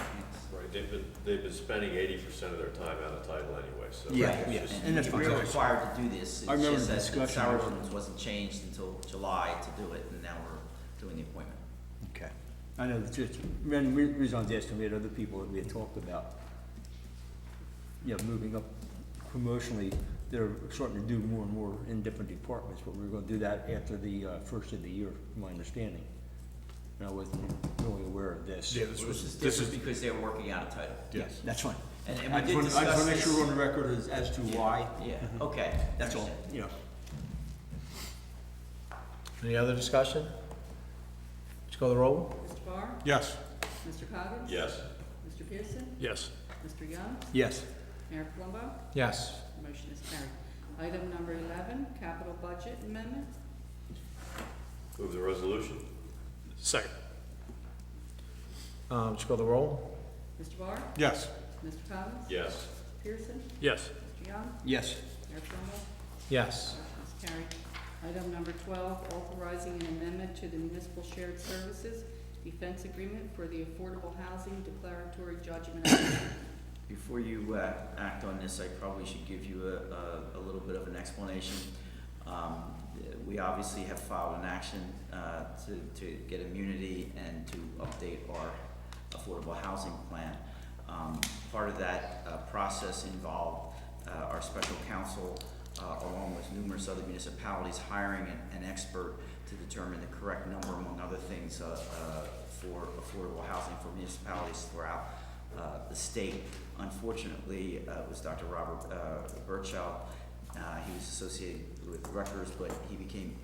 Right, they've been spending 80% of their time out of title anyway, so. Yeah, Right, yes, and and that's we were fine. required to do this. I remember It's the just that the discussion. salary ordinance wasn't changed until July to do it, and now we're doing the appointment. Okay. I know, it's just, the reason I was asking, we had other people that we had talked about, moving up promotionally, they're starting to do more and more in different departments, but we were gonna do that after the first of the year, from my understanding. And I wasn't really aware of this. Yeah, This is different because they were working out of title. Yes. That's fine. And I we did just want discuss to make this. sure we're on the record as to why, Yeah, okay. that's all, understand. Any other discussion? Would you call the roll? Mr. Barr? Yes. Mr. Coggins? Yes. Mr. Pearson? Yes. Mr. Young? Yes. Mayor Palumbo? Yes. Motion is carried. Item number 11, capital budget amendment. Move the resolution? Second. Would you call the roll? Mr. Barr? Yes. Mr. Coggins? Yes. Pearson? Yes. Mr. Young? Yes. Mayor Palumbo? Yes. Motion is carried. Item number 12, authorizing an amendment to the municipal shared services defense agreement for the affordable housing declaratory judgment. Before you act on this, I probably should give you a little bit of an explanation. We obviously have filed an action to get immunity and to update our affordable housing plan. Part of that process involved our special counsel, along with numerous other municipalities, hiring an expert to determine the correct number, among other things, for affordable housing for municipalities throughout the state. Unfortunately, it was Dr. Robert Birchall. He was associated with Rutgers, but he became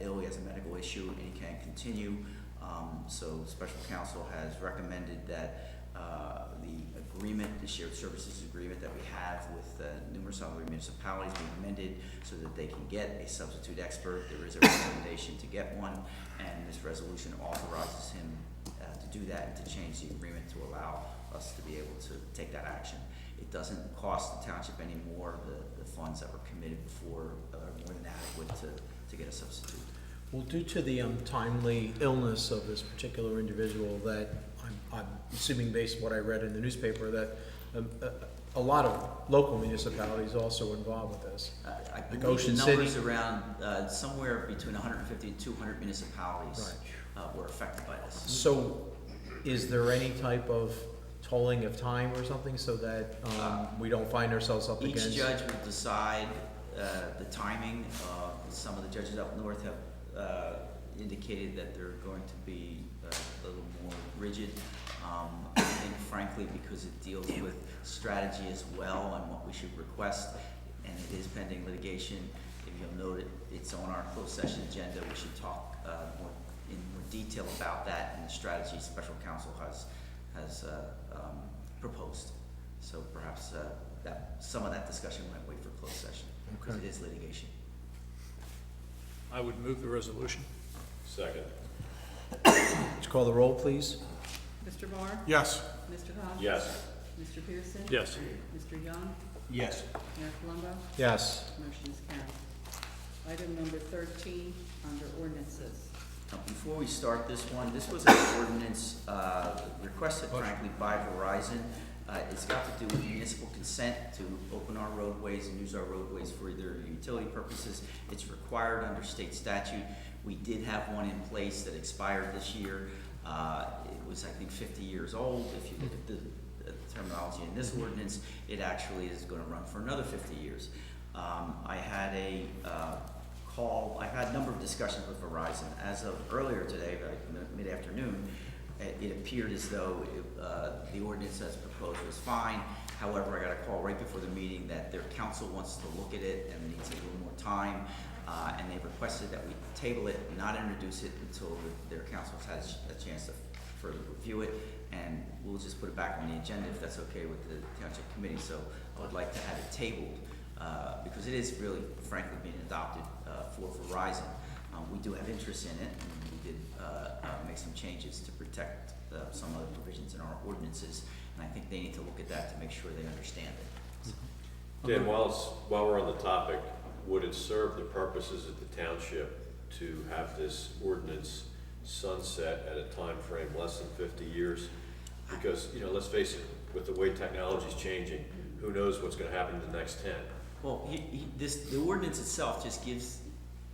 ill. He has a medical issue and he can't continue. So special counsel has recommended that the agreement, the shared services agreement that we have with numerous other municipalities be amended so that they can get a substitute expert. There is a recommendation to get one, and this resolution authorizes him to do that and to change the agreement to allow us to be able to take that action. It doesn't cost the township any more. The funds that were committed before are more than adequate to get a substitute. Well, due to the timely illness of this particular individual, that I'm assuming based on what I read in the newspaper, that a lot of local municipalities also involved with this. I Like believe Ocean the City? numbers around somewhere between 150 and 200 municipalities were affected by this. So is there any type of tolling of time or something so that we don't find ourselves up against? Each judge will decide the timing. Some of the judges up north have indicated that they're going to be a little more rigid. I think frankly, because it deals with strategy as well and what we should request, and it is pending litigation. If you'll note it, it's on our closed session agenda. We should talk in more detail about that and the strategy special counsel has proposed. So perhaps that some of that discussion might wait for closed session because it is litigation. I would move the resolution. Second? Would you call the roll, please? Mr. Barr? Yes. Mr. Coggins? Yes. Mr. Pearson? Yes. Mr. Young? Yes. Mayor Palumbo? Yes. Motion is carried. Item number 13, under ordinances. Now, before we start this one, this was an ordinance requested frankly by Verizon. It's got to do with municipal consent to open our roadways and use our roadways for their utility purposes. It's required under state statute. We did have one in place that expired this year. It was, I think, 50 years old. If you look at the terminology in this ordinance, it actually is going to run for another 50 years. I had a I've had a number of discussions with Verizon. As of earlier today, mid-afternoon, it appeared as though the ordinance as proposed was fine. However, I got a call right before the meeting that their council wants to look at it and needs a little more time. and they've requested that we table it, not introduce it until their council has a chance to further review it, and we'll just put it back on the agenda if that's okay with the township committee. So I would like to have it tabled, because it is really frankly being adopted for Verizon. We do have interest in it, and we did make some changes to protect some other provisions in our ordinances, and I think they need to look at that to make sure they understand it. Dan, while we're on the topic, would it serve the purposes of the township to have this ordinance sunset at a time frame less than 50 years? Because, you know, let's face it, with the way technology's changing, who knows what's gonna happen in the next 10? Well, the ordinance itself just gives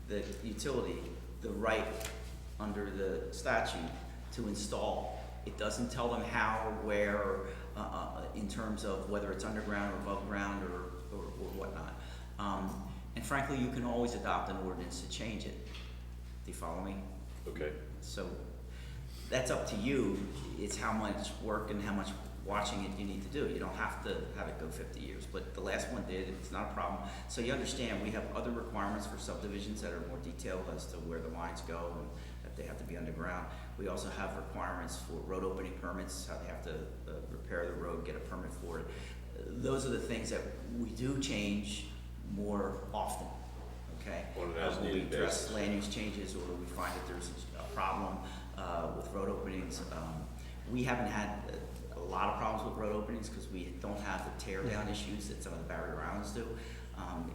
the utility the right under the statute to install. It doesn't tell them how or where, in terms of whether it's underground or above ground or whatnot. And frankly, you can always adopt an ordinance to change it. Do you follow me? Okay. So that's up to you. It's how much work and how much watching it you need to do. You don't have to have it go 50 years, but the last one did. It's not a problem. So you understand we have other requirements for subdivisions that are more detailed as to where the lines go and that they have to be underground. We also have requirements for road opening permits, how they have to repair the road, get a permit for it. Those are the things that we do change more often, okay? On an When we as-needed address basis. land use changes, or we find that there's a problem with road openings. We haven't had a lot of problems with road openings because we don't have the tear down issues that some of the barrier islands do.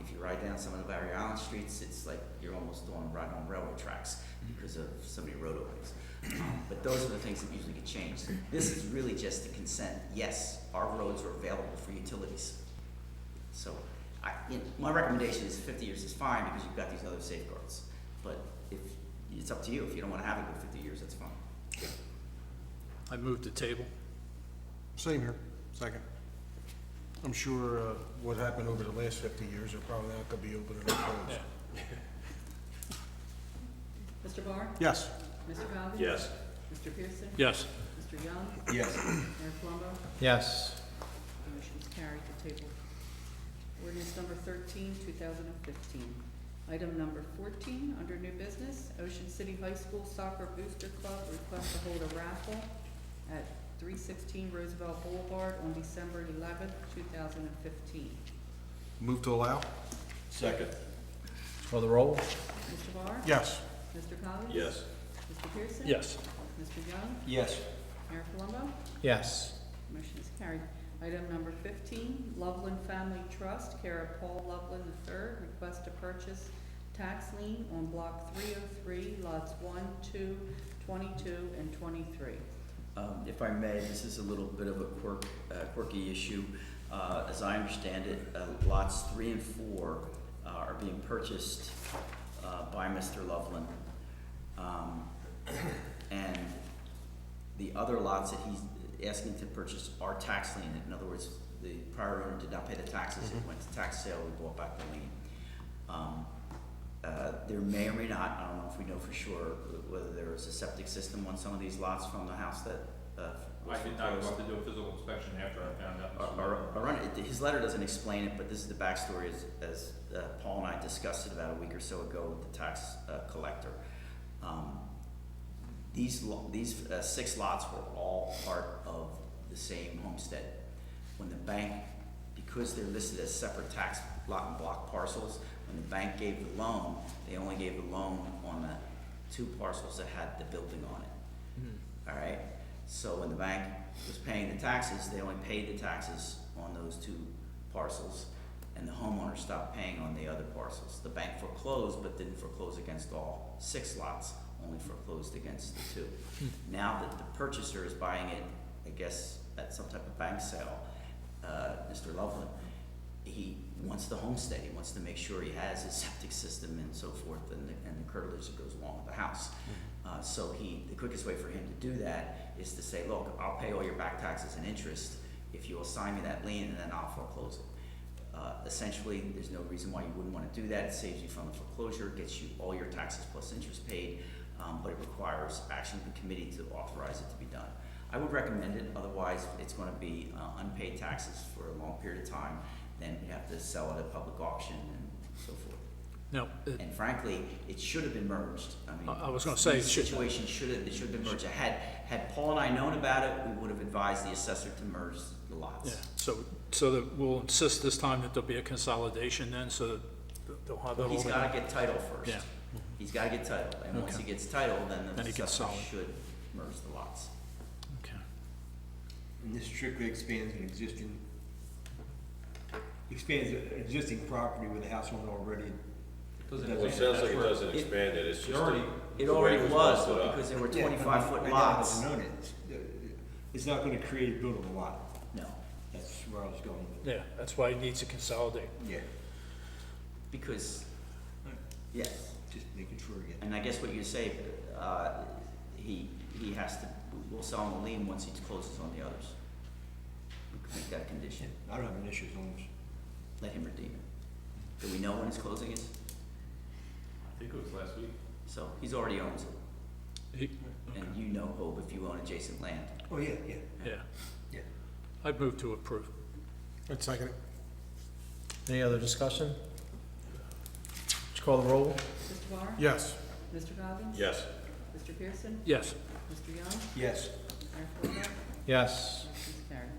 If you ride down some of the barrier island streets, it's like you're almost riding on railroad tracks because of so many road openings. But those are the things that usually get changed. This is really just the consent. Yes, our roads are available for utilities. So my recommendation is 50 years is fine because you've got these other safeguards. But if it's up to you. If you don't want to have it go 50 years, that's fine. I moved the table. Same here, second. I'm sure what happened over the last 50 years, they're probably not gonna be opening up roads. Mr. Barr? Yes. Mr. Coggins? Yes. Mr. Pearson? Yes. Mr. Young? Yes. Mayor Plumbo? Yes. Motion is carried to table. Ordinance number 13, 2015. Item number 14, under new business, Ocean City High School Soccer Booster Club requests to hold a raffle at 316 Roosevelt Boulevard on December 11th, 2015. Move to allow? Second. For the roll? Mr. Barr? Yes. Mr. Collins? Yes. Mr. Pearson? Yes. Mr. Young? Yes. Mayor Palumbo? Yes. Motion is carried. Item number 15, Loveland Family Trust, care of Paul Loveland III, request to purchase tax lien on block 303, lots 1, 2, 22, and 23. If I may, this is a little bit of a quirky issue. As I understand it, lots 3 and 4 are being purchased by Mr. Loveland. And the other lots that he's asking to purchase are tax lien. In other words, the prior owner did not pay the taxes. It went to tax sale, we bought back the lien. There may or may not, I don't know if we know for sure, whether there is a septic system on some of these lots from the house that was I did not go foreclosed. out to do a physical inspection after I found out. His letter doesn't explain it, but this is the backstory as Paul and I discussed it about a week or so ago with the tax collector. These 6 lots were all part of the same homestead. When the bank, because they're listed as separate tax lot and block parcels, when the bank gave the loan, they only gave the loan on the 2 parcels that had the building on it. All right? So when the bank was paying the taxes, they only paid the taxes on those 2 parcels, and the homeowner stopped paying on the other parcels. The bank foreclosed, but didn't foreclose against all 6 lots, only foreclosed against the 2. Now that the purchaser is buying it, I guess, at some type of bank sale, Mr. Loveland, he wants the homestead. He wants to make sure he has his septic system and so forth, and the curtilage that goes along with the house. So the quickest way for him to do that is to say, look, I'll pay all your back taxes and interest if you'll assign me that lien, and then I'll foreclose it. Essentially, there's no reason why you wouldn't want to do that. It saves you from the foreclosure, gets you all your taxes plus interest paid, but it requires action of the committee to authorize it to be done. I would recommend it, otherwise it's going to be unpaid taxes for a long period of time. Then you have to sell it at public auction and so forth. No, And frankly, it should have been merged. I mean, I was gonna say, these it should- situations should have been merged. Had Paul and I known about it, we would have advised the assessor to merge the lots. yeah, so that we'll insist this time that there'll be a consolidation then, so that they'll have that all He's together. gotta get title first. Yeah. He's gotta get title, and once he Okay. gets title, then the Then he gets assessor solid. should merge the lots. Okay. And this strictly expands an existing property with a house on it already. Doesn't Well, it expand sounds like that's it where- doesn't expand it, it's It just. already- It the way already was, busted up. because there were Yeah, but 25-foot right now, lots. it doesn't own it. It's not gonna create a buildable lot. No, That's where I was going with Yeah, that's why he needs to consolidate. it. Yeah, because, yes, just making sure again. and I guess what you say, he has to, we'll sell him a lien once he closes on the others. We can make that a condition, I don't have an issue as long as, let him redeem it. Do we know when his closing is? I think it was last week. So, he's already owns it, He- and you know, Hope, if you own adjacent land. oh, yeah, yeah, Yeah, yeah. I'd move to approve. I'd second it. Any other discussion? Would you call the roll? Mr. Barr? Yes. Mr. Goggins? Yes. Mr. Pearson? Yes, Mr. Young? Yes, Mayor Folkart? Yes. Motion's carried.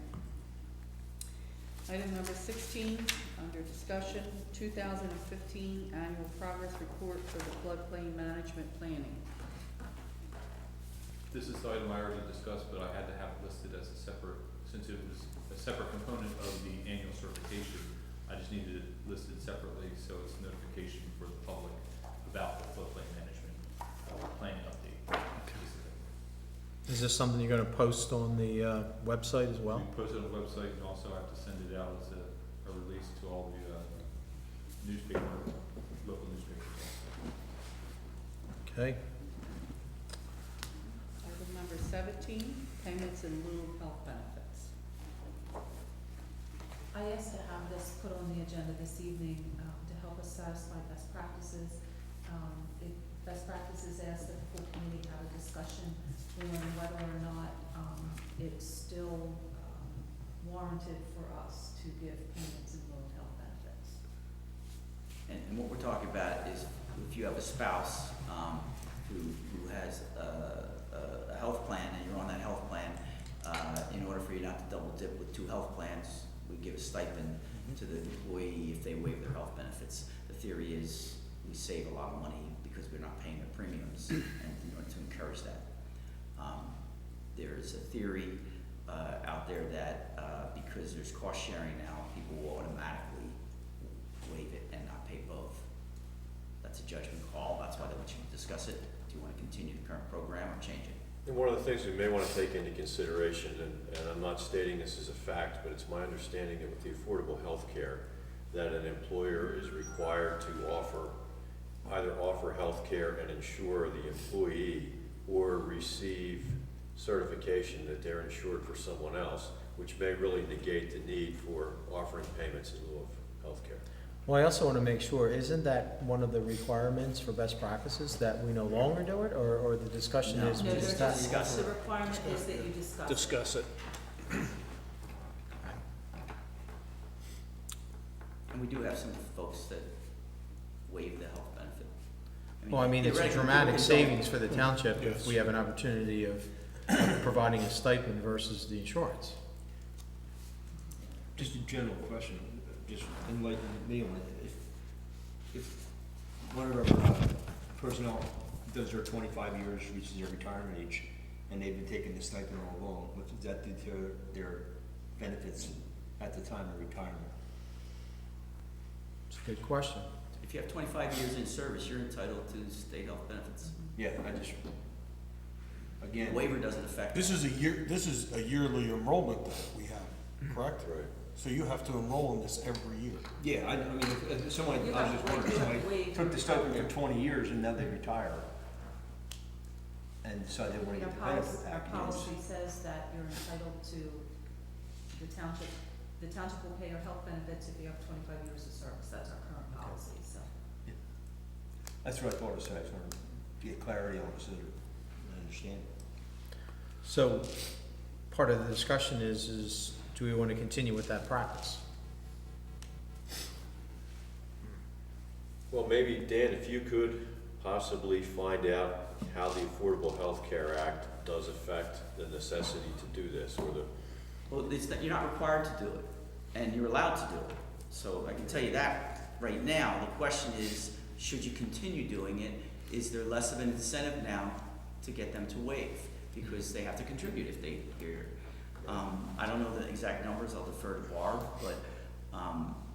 Item number 16, under discussion, 2015 annual progress report for the floodplain management planning. This is the item I already discussed, but I had to have it listed as a separate, since it was a separate component of the annual certification. I just needed it listed separately, so it's notification for the public about the floodplain management planning update. Is this something you're gonna post on the website as well? We post it on the website, and also I have to send it out as a release to all the local newspapers. Okay. Item number 17, payments in lieu of health benefits. I asked to have this put on the agenda this evening to help us satisfy best practices. Best practices asked that the full committee have a discussion on whether or not it's still warranted for us to give payments in lieu of health benefits. And what we're talking about is if you have a spouse who has a health plan and you're on that health plan, in order for you not to double dip with two health plans, we give a stipend to the employee if they waive their health benefits. The theory is we save a lot of money because we're not paying the premiums, and in order to encourage that. There's a theory out there that because there's cost sharing now, people will automatically waive it and not pay both. That's a judgment call, that's why they want you to discuss it. Do you want to continue the current program or change it? And one of the things we may want to take into consideration, and I'm not stating this as a fact, but it's my understanding that with the affordable health care, that an employer is required to either offer health care and insure the employee, or receive certification that they're insured for someone else, which may really negate the need for offering payments in lieu of health care. Well, I also want to make sure, isn't that one of the requirements for best practices, that we no longer do it, or the discussion No. is we No, just there's have? discuss the requirement is that you discuss it. discuss it. And we do have some folks that waive the health benefit. Well, I mean, it's a theoretically, dramatic people can go- savings for the township if Yes. we have an opportunity of providing a stipend versus the insurance. just a general question, just enlighten me on it. If one of our personnel does their 25 years, reaches their retirement age, and they've been taking the stipend all along, what does that do to their benefits at the time of retirement? It's a good question. If you have 25 years in service, you're entitled to state health benefits. Yeah, I just, The again. waiver doesn't affect This that. is a yearly enrollment that we have, correct? Right. So you have to enroll in this every year. Yeah, I mean, if someone, You I was have just to wondering, somebody waive took the stipend your for 20 years and now they retire. And so they want to Our get the benefit policy, our packages. policy says that you're entitled to the township will pay your health benefits if you have 25 years of service, that's our current policy, so. That's what I thought it said, I just wanted to get clarity on it so that I understand it. So, part of the discussion is do we want to continue with that practice? Well, maybe, Dan, if you could possibly find out how the Affordable Health Care Act does affect the necessity to do this, or the, Well, it's that you're not required to do it, and you're allowed to do it. So I can tell you that right now. The question is, should you continue doing it? Is there less of an incentive now to get them to waive? Because they have to contribute if they hear. I don't know the exact numbers, I'll defer to Barb, but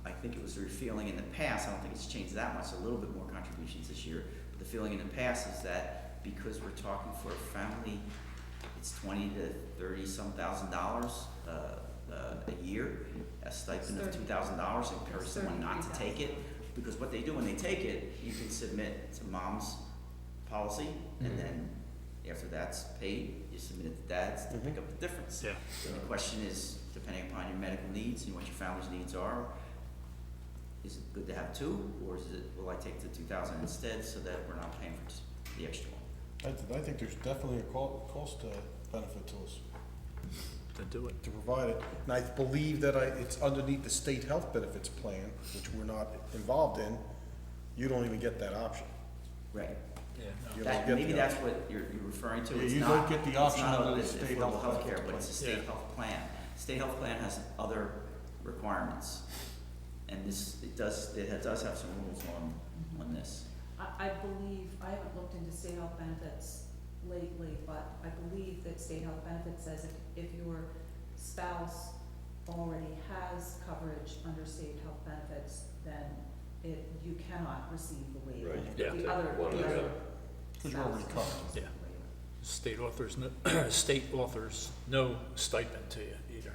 I think it was their feeling in the past, I don't think it's changed that much, a little bit more contributions this year. But the feeling in the past is that because we're talking for a family, it's $20,000 to $30-some thousand a year, a stipend of $2,000 encourages someone not to take it. Because what they do when they take it, you can submit to mom's policy, and then after that's paid, you submit it to dad's to pick up the difference. Yeah. And the question is, depending upon your medical needs and what your family's needs are, is it good to have two, or is it, will I take the 2,000 instead so that we're not paying for the extra one? I think there's definitely a cost benefit to us To do it. to provide it. And I believe that it's underneath the state health benefits plan, which we're not involved in. You don't even get that option. Right. You don't That, get maybe the that's option. what you're referring to. Yeah, It's you not- don't get the option it's not under the a state affordable health healthcare, but it's a state Yeah. health plan. State health plan has other requirements. And this, it does have some rules on this. I believe, I haven't looked into state health benefits lately, but I believe that state health benefits says if your spouse already has coverage under state health benefits, then you cannot receive the waiver. right, you Yeah. can The take other, one or the the other other. Because you're already spouse covered. receives Yeah. the waiver. State authors no stipend to you either.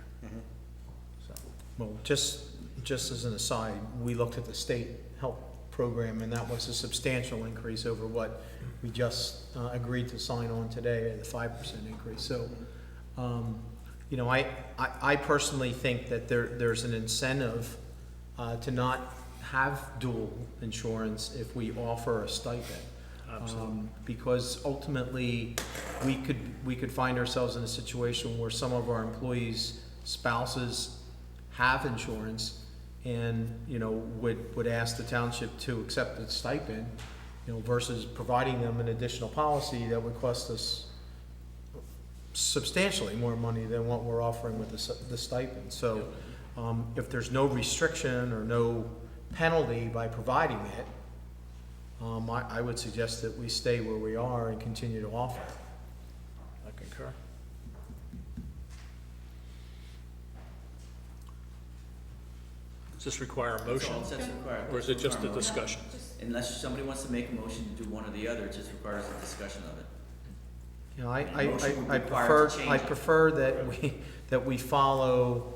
So, Well, just as an aside, we looked at the state health program, and that was a substantial increase over what we just agreed to sign on today, the 5% increase. So, you know, I personally think that there's an incentive to not have dual insurance if we offer a stipend. Absolutely. Because ultimately, we could find ourselves in a situation where some of our employees' spouses have insurance and, you know, would ask the township to accept the stipend, you know, versus providing them an additional policy that would cost us substantially more money than what we're offering with the stipend. So, if there's no restriction or no penalty by providing it, I would suggest that we stay where we are and continue to offer it. I concur. Does this require a That's all motion, it says required. or is it just a Require motion. discussion? Unless somebody wants to make a motion to do one or the other, it just requires a discussion of it. You know, Motion would I require prefer, to change I it. prefer that we follow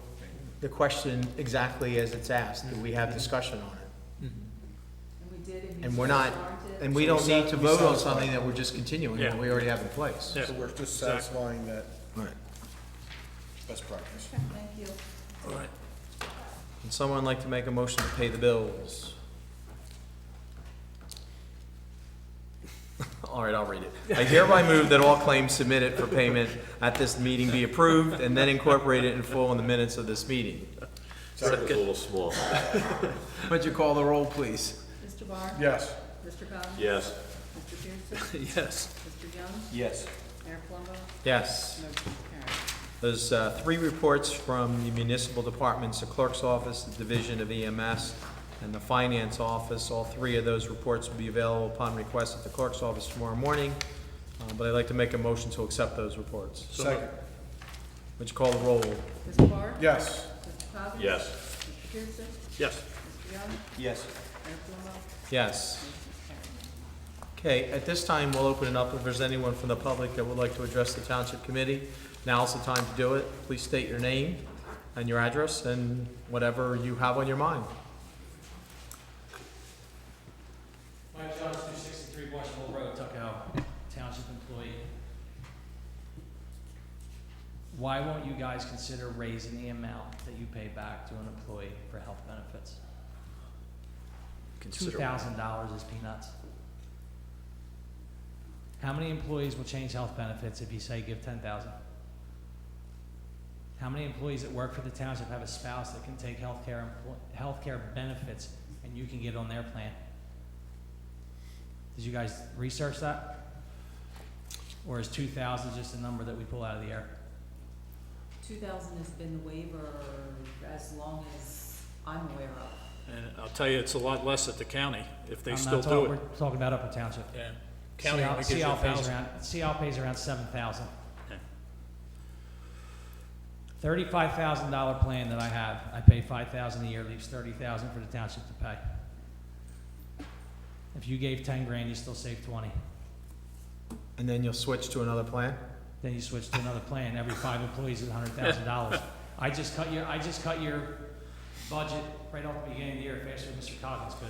the question exactly as it's asked, that we have discussion on it. And we did, and And you we're not, warranted. and we So don't need to we vote on satisfy. something that we're just continuing, that Yeah. we already have in place. Yeah. So we're just Exactly. satisfying that Right. best practice. Okay, thank you. All right. Would someone like to make a motion to pay the bills? All right, I'll read it. I hereby move that all claims submitted for payment at this meeting be approved and then incorporated in full in the minutes of this meeting. Second's a little small. Would you call the roll, please? Mr. Barr? Yes. Mr. Cobb? Yes, Mr. Pearson? Yes. Mr. Young? Yes. Mayor Plumbo? Yes. Motion carries. There's three reports from the municipal departments, the clerk's office, the division of EMS, and the finance office. All three of those reports will be available upon request at the clerk's office tomorrow morning. But I'd like to make a motion to accept those reports. Second. Would you call the roll? Mr. Barr? Yes. Mr. Cobb? yes. Mr. Pearson? Yes. Mr. Young? Yes. Mayor Plumbo? Yes. Motion carries. Okay, at this time, we'll open it up if there's anyone from the public that would like to address the township committee. Now's the time to do it. Please state your name and your address and whatever you have on your mind. Mike Jones, 263 Washington Road, Tuckahoe Township employee. Why won't you guys consider raising the amount that you pay back to an employee for health benefits? $2,000 is peanuts. How many employees will change health benefits if you say give 10,000? How many employees that work for the township have a spouse that can take healthcare benefits and you can get on their plan? Did you guys research that? Or is 2,000 just a number that we pull out of the air? 2,000 has been the waiver as long as I'm aware of. And I'll tell you, it's a lot less at the county if they I'm still not do talking- it. We're talking about Upper Township. Yeah. County only gives you CL pays 1,000. around, CL pays around 7,000. Yeah. $35,000 plan that I have, I pay 5,000 a year, leaves 30,000 for the township to pay. If you gave 10 grand, you still save 20. And then you'll switch to another plan? Then you switch to another plan, every 5 employees is $100,000. I just cut your budget right off the beginning of the year faster than Mr. Coggins could.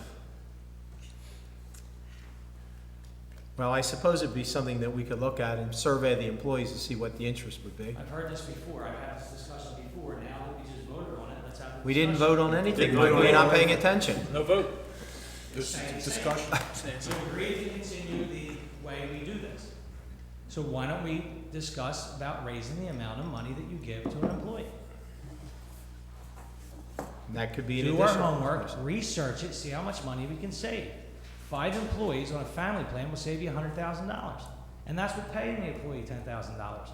Well, I suppose it'd be something that we could look at and survey the employees to see what the interest would be. I've heard this before, I've had this discussion before, now that we just voted on it, let's have a discussion. We didn't vote on anything, Didn't vote we're not on paying anything. attention. No vote. Discussion. So agree to continue the way we do this. So why don't we discuss about raising the amount of money that you give to an employee? That could be an Do our additional. homework, research it, see how much money we can save. 5 employees on a family plan will save you $100,000. And that's what paying the employee $10,000.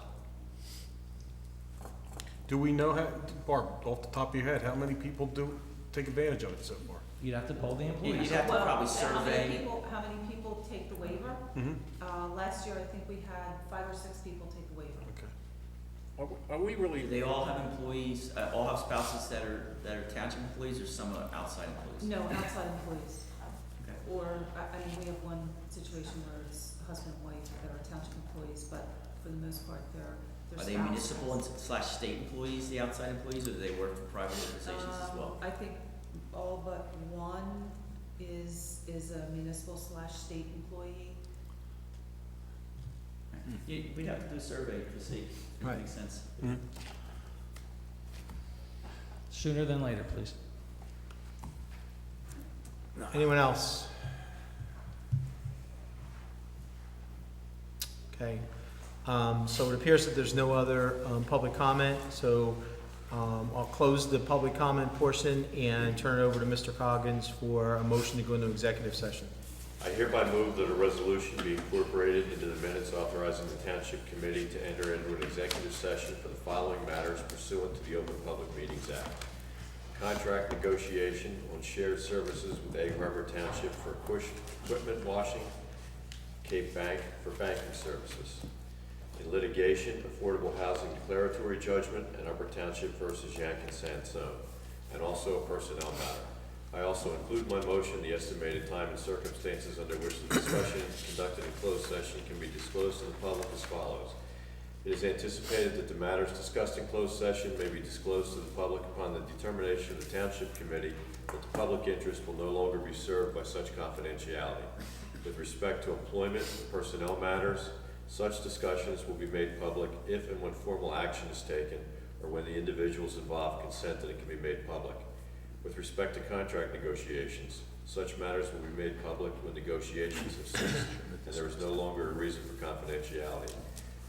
Do we know how, Barb, off the top of your head, how many people do take advantage of it so far? You'd have to poll the You'd employees. have to Well, probably how many survey. people- How many people take the waiver? Mm-hmm. Last year, I think we had 5 or 6 people take the waiver. Okay. Are we really? Do they all have employees, all have spouses that are township employees, or some are outside employees? No, outside employees. Okay. Or, I mean, we have one situation where it's husband and wife that are township employees, but for the most part, they're Are they spouses. municipal and slash state employees, the outside employees, or do they work for private organizations as well? I think all but one is a municipal slash state employee. We'd have to do a survey to see if it Right. makes sense. Sooner than later, please. Anyone else? Okay, so it appears that there's no other public comment, so I'll close the public comment portion and turn it over to Mr. Coggins for a motion to go into executive session. I hereby move that a resolution be incorporated into the minutes authorizing the Township Committee to enter into an executive session for the following matters pursuant to the Open Public Meetings Act. Contract negotiation on shared services with Egg Harbor Township for equipment washing, Cape Bank for banking services. In litigation, affordable housing declaratory judgment and Upper Township versus Yankin Sansone, and also a personnel matter. I also include in my motion the estimated time and circumstances under which the discussion conducted in closed session can be disclosed to the public as follows. It is anticipated that the matters discussed in closed session may be disclosed to the public upon the determination of the Township Committee that the public interest will no longer be served by such confidentiality. With respect to employment and personnel matters, such discussions will be made public if and when formal action is taken or when the individuals involved consent that it can be made public. With respect to contract negotiations, such matters will be made public when negotiations have ceased and there is no longer a reason for confidentiality.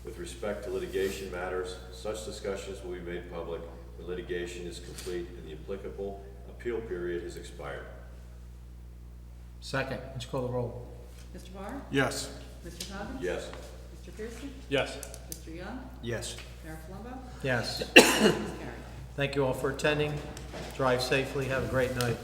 With respect to litigation matters, such discussions will be made public when litigation is complete and the applicable appeal period has expired. Second, would you call the roll? Mr. Barr? Yes. Mr. Coggins? Yes. Mr. Pearson? Yes. Mr. Young? Yes. Mayor Colombo? Yes. Motion is carried. Thank you all for attending. Drive safely, have a great night.